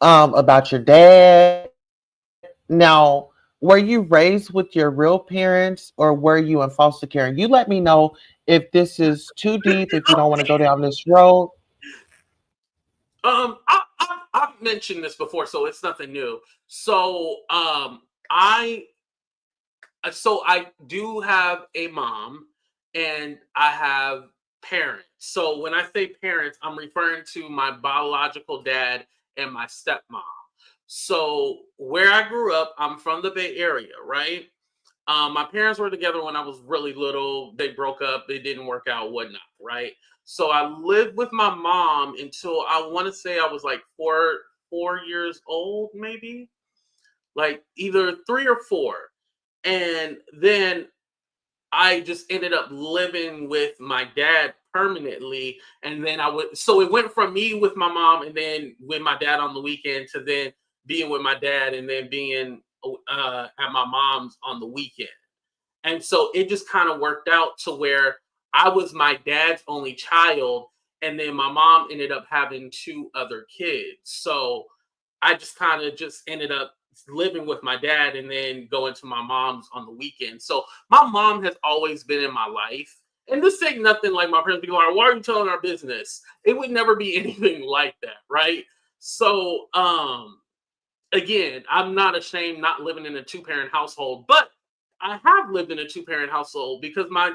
C: about your dad. Now, were you raised with your real parents or were you in foster care? And you let me know if this is too deep, if you don't want to go down this road.
D: I've mentioned this before, so it's nothing new. So, I So I do have a mom and I have parents. So when I say parents, I'm referring to my biological dad and my stepmom. So where I grew up, I'm from the Bay Area, right? My parents were together when I was really little. They broke up. It didn't work out, whatnot, right? So I lived with my mom until I want to say I was like four years old, maybe like either 3 or 4. And then I just ended up living with my dad permanently. And then so it went from me with my mom and then with my dad on the weekend to then being with my dad and then being at my mom's on the weekend. And so it just kind of worked out to where I was my dad's only child. And then my mom ended up having 2 other kids. So I just kind of just ended up living with my dad and then going to my mom's on the weekend. So my mom has always been in my life. And this ain't nothing like my parents be like, why are you telling our business? It would never be anything like that, right? So again, I'm not ashamed not living in a 2-parent household, but I have lived in a 2-parent household because my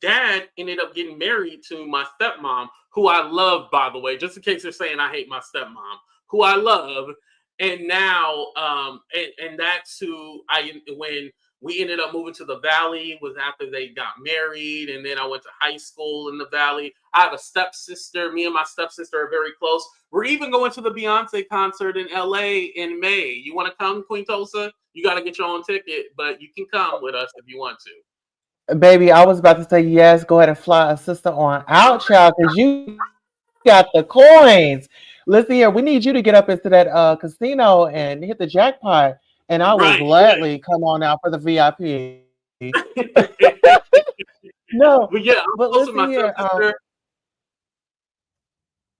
D: dad ended up getting married to my stepmom, who I love, by the way, just in case they're saying I hate my stepmom, who I love. And now, and that's who when we ended up moving to the Valley was after they got married. And then I went to high school in the Valley. I have a stepsister. Me and my stepsister are very close. We're even going to the Beyonce concert in LA in May. You want to come, Queen Tulsa? You got to get your own ticket, but you can come with us if you want to.
C: Baby, I was about to say yes. Go ahead and fly a sister on out, child, because you got the coins. Listen here, we need you to get up into that casino and hit the jackpot, and I will
D: Right,
C: gladly come on out for the VIP. No,
D: but yeah,
C: but
D: I'm close
C: listen
D: to my
C: here.
D: stepsister.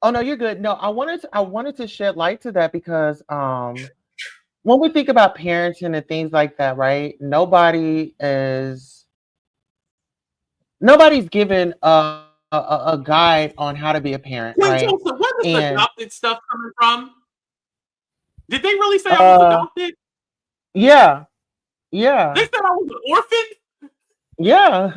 C: Oh no, you're good. No, I wanted to shed light to that because when we think about parenting and things like that, right? Nobody's given a guide on how to be a parent,
D: Queen
C: right?
D: Tulsa, where this
C: And
D: adopted stuff coming from? Did they really say I was
C: uh,
D: adopted?
C: yeah,
D: They
C: yeah,
D: said I was an orphan?
C: yeah.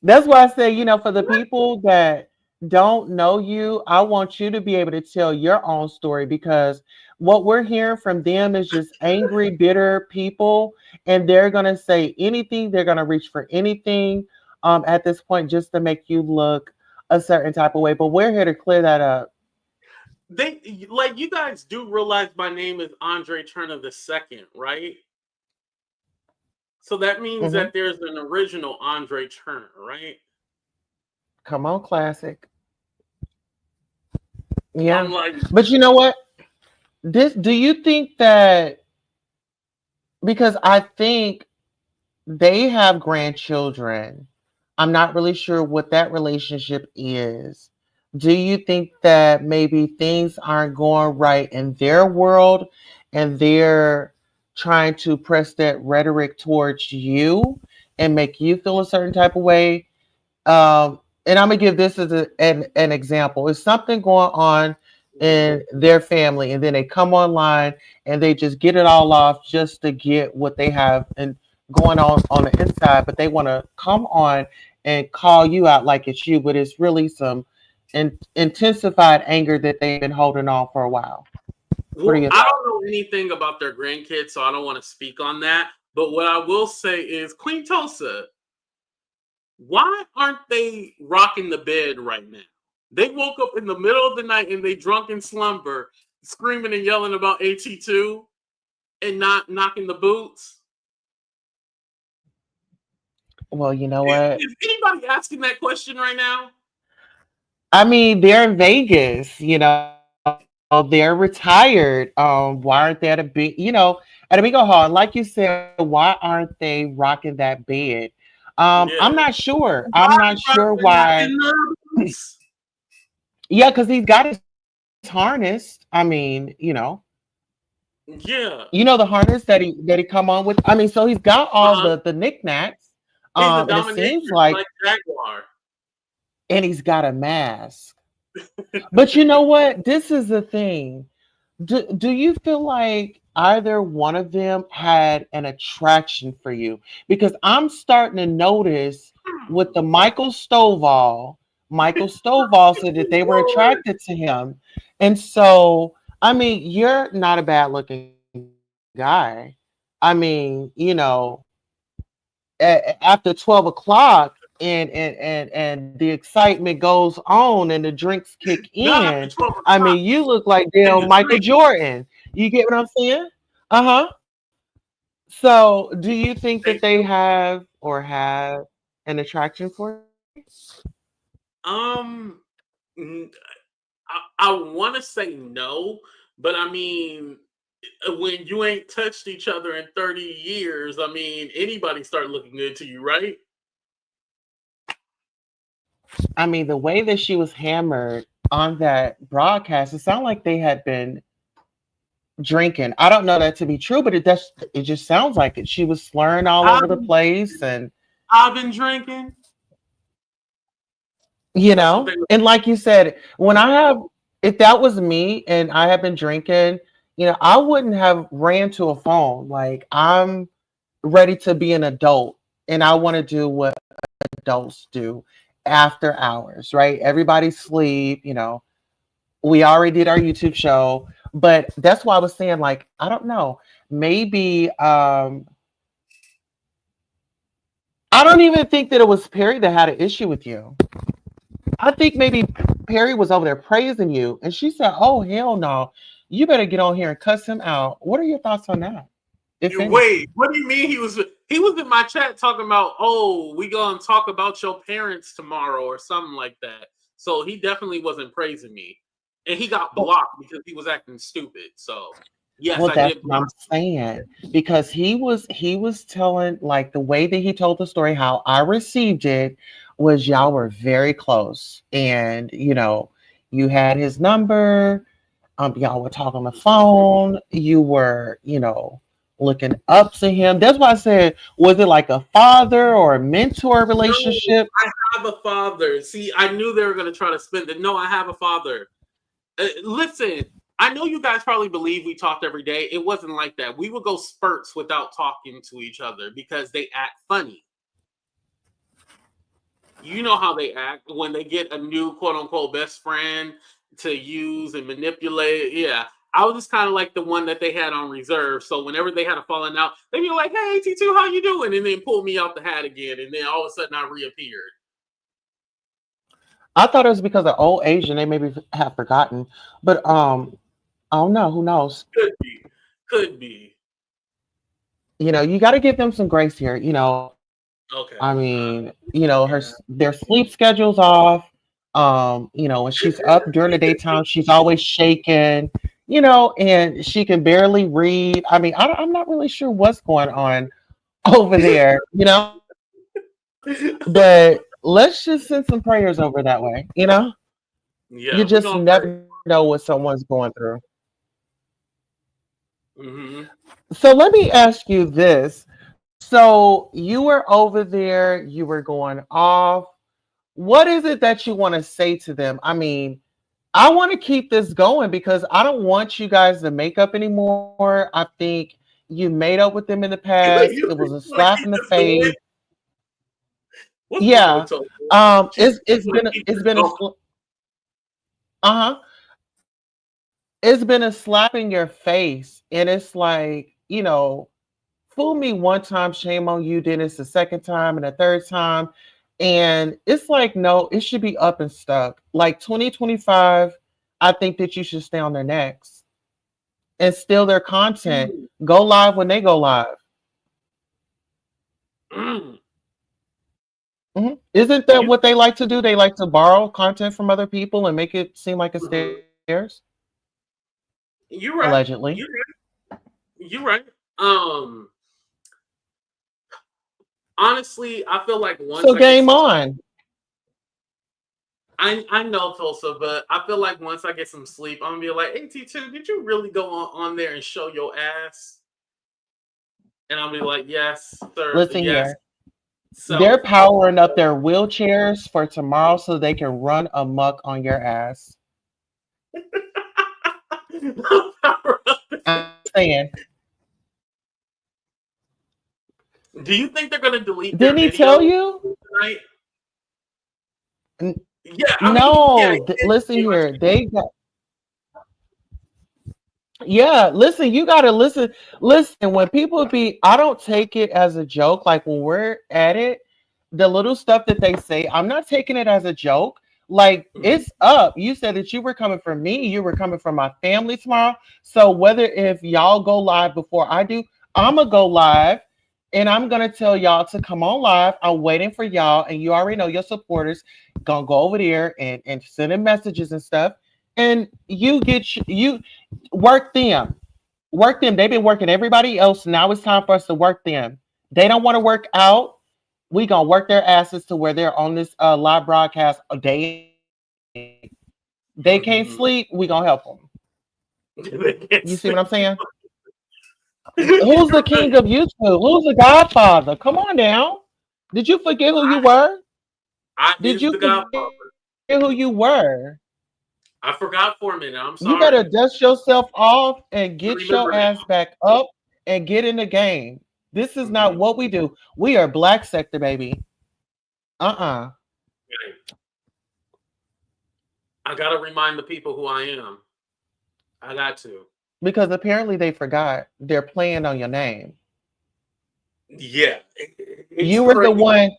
C: That's why I say, for the
D: What?
C: people that don't know you, I want you to be able to tell your own story because what we're hearing from them is just angry, bitter people, and they're gonna say anything, they're gonna reach for anything at this point just to make you look a certain type of way. But we're here to clear that up.
D: They like you guys do realize my name is Andre Turner the second, right? So that means
C: Hmm.
D: that there's an original Andre Turner, right?
C: Come on, classic.
D: I'm
C: Yeah.
D: like,
C: But you know what? Do you think that because I think they have grandchildren. I'm not really sure what that relationship is. Do you think that maybe things aren't going right in their world and they're trying to press that rhetoric towards you and make you feel a certain type of way? And I'm gonna give this as an example. It's something going on in their family, and then they come online and they just get it all off just to get what they have and going on the inside. But they want to come on and call you out like it's you, but it's really some intensified anger that they've been holding on for a while. What are
D: well,
C: your
D: I
C: thoughts?
D: don't know anything about their grandkids, so I don't want to speak on that. But what I will say is, Queen Tulsa, why aren't they rocking the bed right now? They woke up in the middle of the night and they drunk in slumber, screaming and yelling about AT2 and not knocking the boots.
C: Well, you know what?
D: Is anybody asking that question right now?
C: I mean, they're in Vegas, they're retired. Why aren't they at a bingo hall? And like you said, why aren't they rocking that bed? I'm not
D: Yeah.
C: sure. I'm
D: Why
C: not sure
D: are they
C: why.
D: knocking the boots?
C: Yeah, because he's got his harness. I mean,
D: Yeah.
C: the harness that he come on with. I mean, so he's got all
D: Uh-huh.
C: the knickknacks.
D: He's a
C: And it seems
D: dominatrix
C: like,
D: like Jaguar.
C: and he's got a mask. But you know what? This is the thing. Do you feel like either one of them had an attraction for you? Because I'm starting to notice with the Michael Stovall said that they were
D: Lord.
C: attracted to him. And so, I mean, you're not a bad looking guy. I mean, after 12 o'clock and the excitement goes on and the drinks kick
D: Not after
C: in,
D: 12
C: I
D: o'clock
C: mean, you look like
D: in
C: damn
D: the
C: Michael
D: drink.
C: Jordan. You get what I'm saying? Uh-huh. So do you think that
D: Thank
C: they
D: you.
C: have or have an attraction for you?
D: Um, n- I want to say no, but I mean, when you ain't touched each other in 30 years, I mean, anybody start looking good to you, right?
C: I mean, the way that she was hammered on that broadcast, it sounded like they had been drinking. I don't know that to be true, but it just sounds like it. She was slurring all over
D: I've
C: the
D: been,
C: place, and
D: I've been drinking. That's what they were.
C: and like you said, when I have, if that was me and I have been drinking, I wouldn't have ran to a phone. Like, I'm ready to be an adult, and I want to do what adults do after hours, right? Everybody sleep. We already did our YouTube show, but that's why I was saying, like, I don't know, maybe I don't even think that it was Perry that had an issue with you. I think maybe Perry was over there praising you, and she said, "Oh hell no, you better get on here and cuss him out." What are your thoughts on that, if any?
D: Wait, what do you mean he was in my chat talking about, oh, we gonna talk about your parents tomorrow or something like that. So he definitely wasn't praising me. And he got
C: Well,
D: blocked because he was acting stupid. So yes,
C: well,
D: I
C: that's
D: did
C: what I'm
D: block.
C: saying, because he was telling, like, the way that he told the story, how I received it was y'all were very close, and you had his number. Y'all were talking on the phone. You were, looking up to him. That's why I said, was it like a father or a mentor
D: No,
C: relationship?
D: I have a father. See, I knew they were gonna try to spin it. No, I have a father. Listen, I know you guys probably believe we talked every day. It wasn't like that. We would go spurts without talking to each other because they act funny. You know how they act when they get a new quote unquote best friend to use and manipulate. Yeah. I was just kind of like the one that they had on reserve. So whenever they had a falling out, they'd be like, "Hey, AT2, how you doing?" And then pull me out the hat again. And then all of a sudden I reappeared.
C: I thought it was because of old age and they maybe have forgotten. But I don't know. Who knows?
D: Could be. Could be.
C: You got to give them some grace here. I
D: Okay.
C: mean,
D: Yeah.
C: their sleep schedule's off. When she's up during the daytime, she's always shaking. And she can barely read. I mean, I'm not really sure what's going on over there. But let's just send some prayers over that way. You
D: Yeah, we're
C: just
D: gonna pray.
C: never know what someone's going through.
D: Hmm.
C: So let me ask you this. So you were over there, you were going off. What is it that you want to say to them? I mean, I want to keep this going because I don't want you guys to make up anymore. I think you made up with them in the past.
D: You
C: It was a
D: want to
C: slap
D: keep
C: in the
D: this going?
C: face.
D: What's wrong
C: Yeah.
D: with Tulsa? She
C: It's
D: said you
C: it's
D: want
C: been
D: to
C: a,
D: keep
C: it's
D: this
C: been a
D: going.
C: uh-huh. It's been a slap in your face, and it's like, fool me one time, shame on you. Then it's the second time and the third time. And it's like, no, it should be up and stuck. Like 2025, I think that you should stay on their necks and steal their content.
D: Mm,
C: Go live when they go live.
D: mm.
C: Isn't that
D: You,
C: what they like to do? They like to borrow content from other people and make it seem like it's
D: mhm.
C: theirs,
D: You're right.
C: allegedly.
D: You're right. You're right. Um, Honestly, I feel like once
C: So
D: I get
C: game
D: some,
C: on.
D: I know Tulsa, but I feel like once I get some sleep, I'm gonna be like, AT2, did you really go on there and show your ass? And I'll be like, yes, sir,
C: Listen
D: yes.
C: here.
D: So
C: They're powering up their wheelchairs for tomorrow so they can run amok on your ass. I'm saying.
D: Do you think they're going to delete their
C: Didn't he tell
D: video
C: you?
D: tonight?
C: N-
D: Yeah, I mean, yeah,
C: No,
D: he did
C: listen
D: pretty much.
C: here. They got, yeah, listen, you gotta listen. Listen, when people be, I don't take it as a joke. Like when we're at it, the little stuff that they say, I'm not taking it as a joke. Like
D: Mhm.
C: it's up. You said that you were coming from me, you were coming from my family tomorrow. So whether if y'all go live before I do, I'ma go live and I'm gonna tell y'all to come on live. I'm waiting for y'all, and you already know your supporters gonna go over there and send in messages and stuff. And you get you work them. Work them. They've been working everybody else. Now it's time for us to work them. They don't want to work out. We gonna work their asses to where they're on this live broadcast a day and night. They can't
D: Mhm.
C: sleep. We gonna help them.
D: They can't
C: You see what
D: sleep.
C: I'm saying? Who's the king of YouTube? Who's the Godfather? Come on now. Did you forget who you were?
D: I
C: Did
D: is
C: you
D: the
C: forget
D: Godfather.
C: who you were?
D: I forgot for a minute. I'm
C: You better
D: sorry.
C: dust yourself off and
D: I
C: get your
D: remember
C: ass back up and get in the game. This is
D: now.
C: not what we do. We are black sector, baby. Uh-uh.
D: I gotta remind the people who I am. I got to.
C: Because apparently they forgot. They're playing on your name.
D: Yeah, it's
C: You were the
D: crazy.
C: one.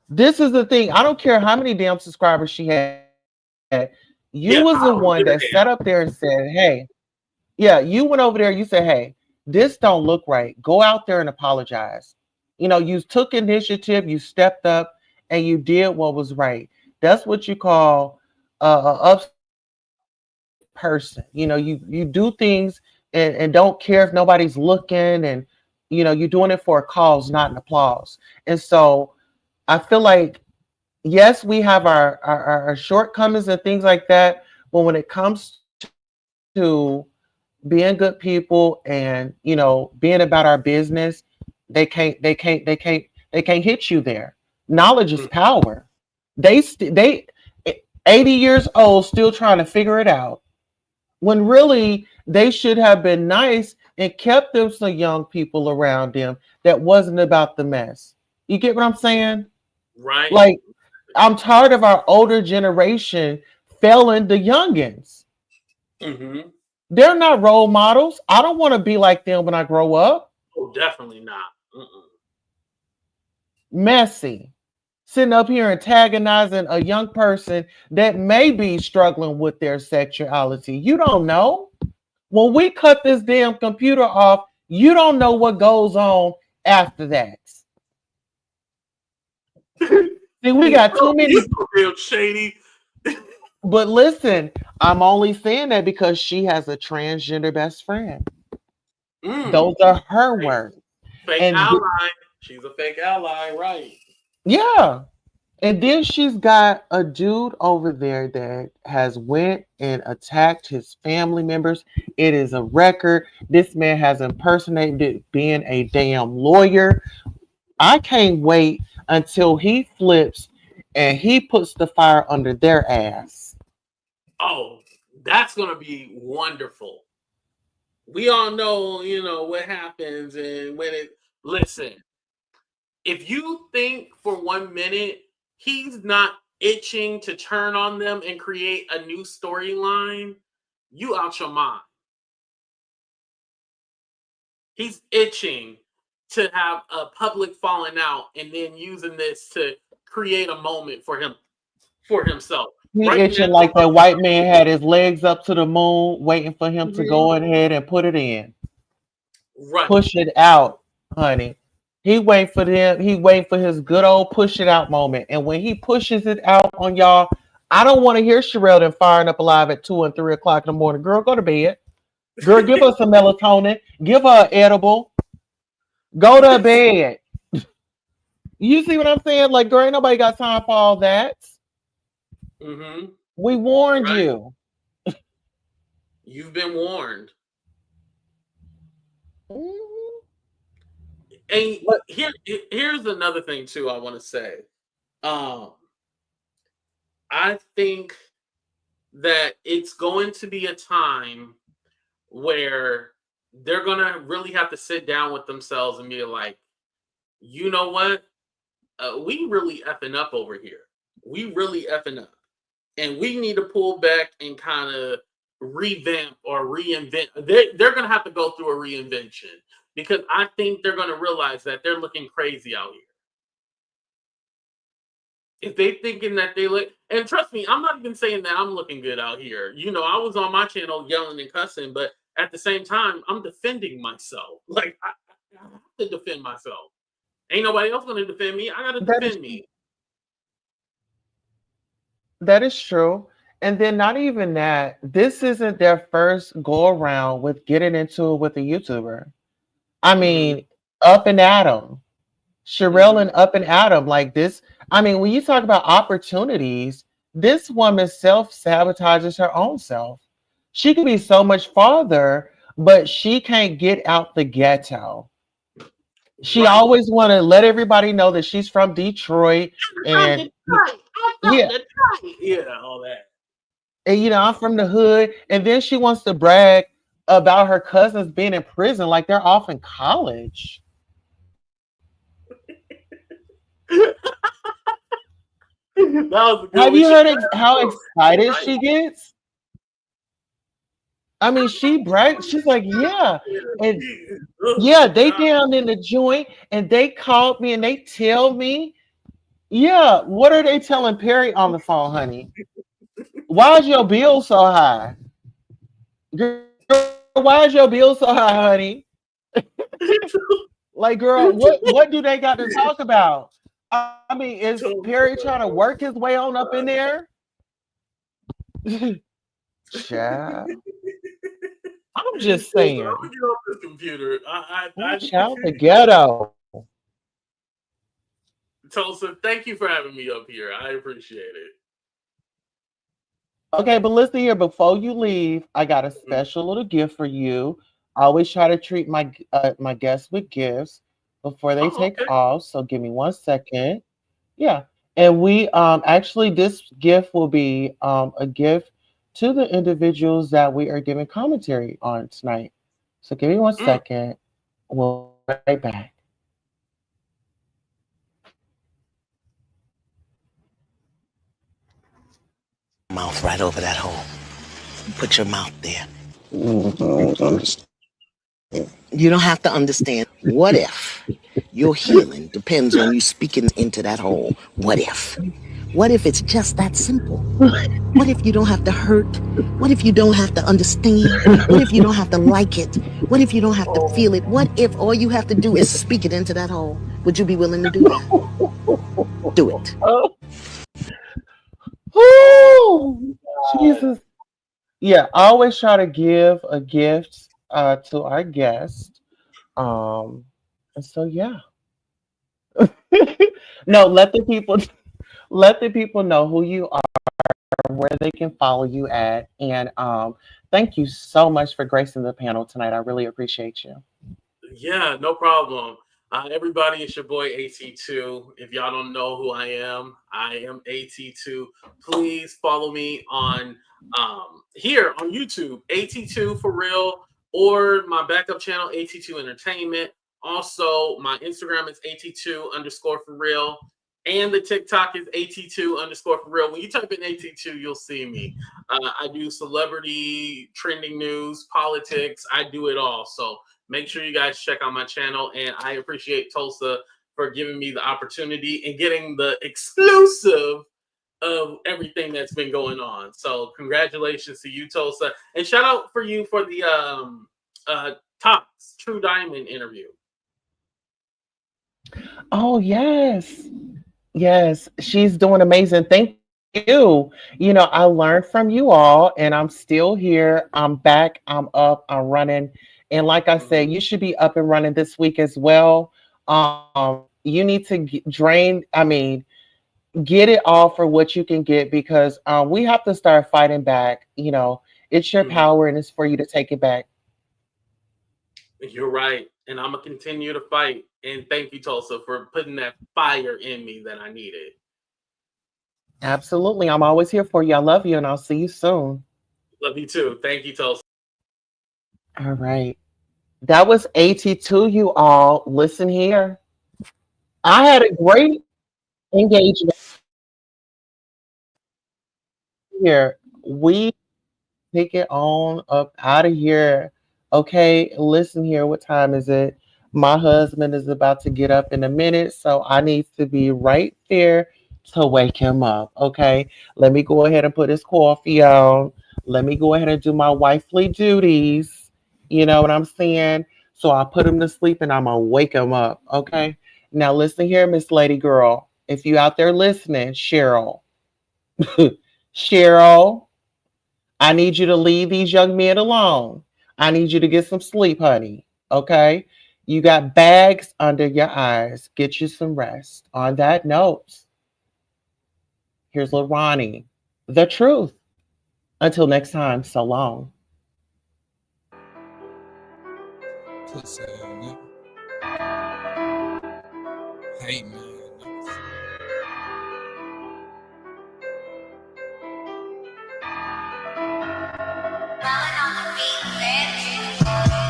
C: This is the thing. I don't care how many damn subscribers she had. You was the
D: Yeah,
C: one
D: I
C: that
D: don't
C: sat
D: give
C: up
D: a
C: there
D: damn.
C: and said, hey, yeah, you went over there. You said, hey, this don't look right. Go out there and apologize. You know, you took initiative, you stepped up, and you did what was right. That's what you call a upstanding person. You know, you do things and don't care if nobody's looking, and you're doing it for a cause, not an applause. And so I feel like yes, we have our shortcomings and things like that, but when it comes to being good people and being about our business, they can't hit you there. Knowledge is
D: Mm.
C: power. They 80 years old still trying to figure it out, when really they should have been nice and kept them some young people around them that wasn't about the mess. You get what I'm saying?
D: Right.
C: Like, I'm tired of our older generation failing the youngins.
D: Hmm.
C: They're not role models. I don't want to be like them when I grow up.
D: Oh, definitely not. Mm-mm.
C: Messy. Sitting up here antagonizing a young person that may be struggling with their sexuality. You don't know. When we cut this damn computer off, you don't know what goes on after that. See, we got too
D: He's
C: many.
D: so real shady.
C: But listen, I'm only saying that because she has a transgender best friend.
D: Mm.
C: Those are her
D: Right.
C: words.
D: Fake
C: And
D: ally. She's a fake ally, right?
C: yeah. And then she's got a dude over there that has went and attacked his family members. It is a record. This man has impersonated being a damn lawyer. I can't wait until he flips and he puts the fire under their ass.
D: Oh, that's gonna be wonderful. We all know, what happens, and when it. Listen, if you think for 1 minute he's not itching to turn on them and create a new storyline, you out your mind. He's itching to have a public falling out and then using this to create a moment for himself.
C: He
D: Right
C: itching
D: now,
C: like that white man had his legs up to the moon, waiting for him to
D: mhm,
C: go ahead and put it in.
D: right.
C: Push it out, honey. He waiting for them. He waiting for his good old push it out moment. And when he pushes it out on y'all, I don't want to hear Sharrell then firing up alive at 2 and 3 o'clock in the morning. Girl, go to bed. Girl, give her some melatonin. Give her an edible. Go to bed. You see what I'm saying? Like, girl, ain't nobody got time for all that.
D: Hmm.
C: We warned
D: Right.
C: you.
D: You've been warned.
C: Mhm.
D: And
C: But
D: here's another thing too I want to say. Um, I think that it's going to be a time where they're gonna really have to sit down with themselves and be like, you know what? We really effing up over here. We really effing up. And we need to pull back and kind of revamp or reinvent. They're going to have to go through a reinvention because I think they're going to realize that they're looking crazy out here. If they thinking that they look, and trust me, I'm not even saying that I'm looking good out here. I was on my channel yelling and cussing, but at the same time, I'm defending myself. Like I have to defend myself. Ain't nobody else going to defend me. I got to
C: That is
D: defend me.
C: that is true. And then not even that, this isn't their first go around with getting into it with a YouTuber. I
D: Hmm.
C: mean, Up and Adam, Sharrell
D: Hmm.
C: and Up and Adam, like this. I mean, when you talk about opportunities, this woman self sabotages her own self. She could be so much farther, but she can't get out the ghetto. She
D: Right.
C: always want to let everybody know that she's from Detroit,
D: I'm
C: and
D: Detroit. I'm from
C: yeah,
D: Detroit. Yeah, all that.
C: and I'm from the hood, and then she wants to brag about her cousins being in prison like they're off in college.
D: That was a good
C: Have
D: one.
C: you
D: She
C: heard
D: right
C: how
D: though. She
C: excited
D: right.
C: she gets? I mean, she brags. She's like, yeah, and
D: Oh
C: yeah,
D: my
C: they
D: god.
C: down in the joint, and they called me and they tell me, yeah, what are they telling Perry on the phone, honey? Why is your bill so high? Girl, why is your bill so high, honey? Like, girl, what do they got to talk about? I mean, is Perry trying to work his way on up in there? Child, I'm just
D: I'm gonna
C: saying.
D: get off this computer.
C: Ooh, child, the ghetto.
D: Tulsa, thank you for having me up here. I appreciate it.
C: Okay, but listen here. Before you leave, I got a
D: Mhm.
C: special little gift for you. I always try to treat my guests with gifts before they
D: Oh,
C: take
D: okay.
C: off. So give me 1 second. Yeah, and we actually this gift will be a gift to the individuals that we are giving commentary on tonight. So give me one
D: Mm.
C: second. We'll be right back.
A: Mouth right over that hole. Put your mouth there. You don't have to understand. What if your healing depends on you speaking into that hole? What if? What if it's just that simple? What if you don't have to hurt? What if you don't have to understand? What if you don't have to like it? What if you don't have to feel it? What if all you have to do is speak it into that hole? Would you be willing to do that? Do it.
C: Oh, oh, Jesus. Yeah, I always try to give a gift to our guest. And so yeah. No, let the people know who you are, where they can follow you at, and thank you so much for gracing the panel tonight. I really appreciate you.
D: Yeah, no problem. Everybody, it's your boy AT2. If y'all don't know who I am AT2. Please follow me on here on YouTube, AT2 for real, or my backup channel, AT2 Entertainment. Also, my Instagram is AT2 underscore for real. And the TikTok is AT2 underscore for real. When you type in AT2, you'll see me. I do celebrity trending news, politics. I do it all. So make sure you guys check out my channel. And I appreciate Tulsa for giving me the opportunity and getting the exclusive of everything that's been going on. So congratulations to you, Tulsa. And shout out for you for the Tops True Diamond interview.
C: Oh yes. Yes, she's doing amazing. Thank you. I learned from you all, and I'm still here. I'm back. I'm up. I'm running. And like I said,
D: Mhm.
C: you should be up and running this week as well. You need to drain, I mean, get it all for what you can get because we have to start fighting back. It's your
D: Mhm.
C: power and it's for you to take it back.
D: You're right. And I'm going to continue to fight. And thank you, Tulsa, for putting that fire in me that I needed.
C: Absolutely. I'm always here for you. I love you, and I'll see you soon.
D: Love you too. Thank you, Tulsa.
C: All right. That was AT2, you all. Listen here. I had a great engagement here. We take it on up out of here. Okay, listen here. What time is it? My husband is about to get up in a minute, so I need to be right there to wake him up. Okay, let me go ahead and put his coffee on. Let me go ahead and do my wifely duties. You know what I'm saying? So I put him to sleep and I'm gonna wake him up. Okay. Now listen here, Miss Lady Girl. If you out there listening, Sharrell, Sharrell, I need you to leave these young men alone. I need you to get some sleep, honey. Okay? You got bags under your eyes. Get you some rest. On that note, here's little Ronnie. The truth. Until next time, so long.
E: Pussy ass nigga. Hate man.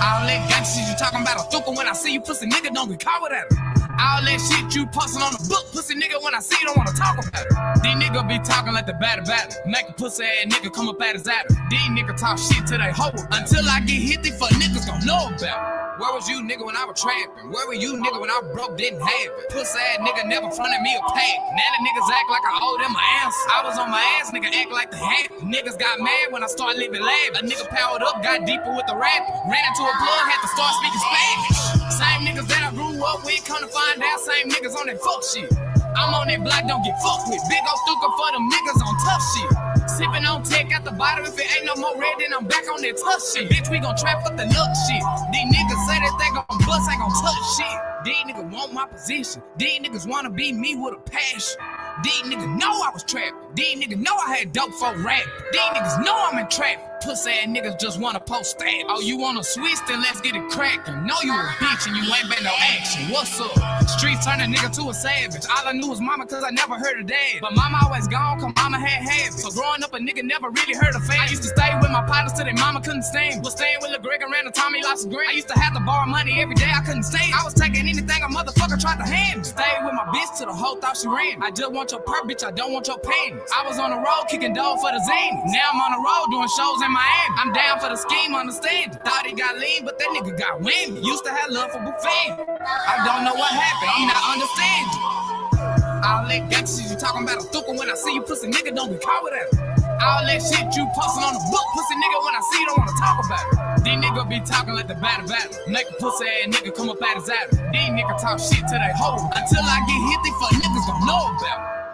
A: All that gangsta shit you talking about a thuka when I see you pussy nigga don't get caught with that. All that shit you posting on the book, pussy nigga when I see you don't wanna talk about it. These niggas be talking like the batter. Make a pussy ass nigga come up at his adder. These niggas talk shit to they hoe. Until I get hit, these fuck niggas gon' know about it. Where was you nigga when I was trapping? Where were you nigga when I was broke, didn't have it? Pussy ass nigga never fronted me a pack. Now the niggas act like I owe them an answer. I was on my ass, nigga act like the hat. Niggas got mad when I started living lavish. A nigga powered up, got deeper with the rap. Ran into a plug, had to start speaking Spanish. Same niggas that I grew up with, come to find out, same niggas on that fuck shit. I'm on that block, don't get fucked with. Big ol' thuka for them niggas on tough shit. Sippin' on tech at the bottom, if it ain't no more red, then I'm back on that tough shit. Bitch, we gon' trap up the luck shit. These niggas say that they gon' bust, ain't gon' touch shit. These niggas want my position. These niggas wanna be me with a passion. These niggas know I was trapping. These niggas know I had dope for rap. These niggas know I'm in traffic. Pussy ass niggas just wanna post stats. Oh, you wanna switch? Then let's get it crackin'. Know you a bitch and you ain't been no action. What's up? Streets turn a nigga to a savage. All I knew was mama cause I never heard of dad. But mama always gone cause mama had habits. So growing up a nigga never really heard of fame. I used to stay with my partners till their mama couldn't stand. Was staying with Lil Greg around the time he lost his green. I used to have to borrow money every day, I couldn't stand. I was taking anything a motherfucker tried to hand me. Stayed with my bitch till the whole thought she ran. I just want your purse, bitch, I don't want your panties. I was on the road kicking dough for the zany. Now I'm on the road doing shows in Miami. I'm down for the scheme, understand it. Thought he got lean, but that nigga got whammy. Used to have love for buffet. I don't know what happened, I'm not understanding. All that gangsta shit you talking about a thuka when I see you pussy nigga don't be caught with that. All that shit you posting on the book, pussy nigga when I see you don't wanna talk about it. These niggas be talking like the batter. Make a pussy ass nigga come up at his adder. These niggas talk shit to they hoe. Until I get hit, these fuck niggas gon' know about it.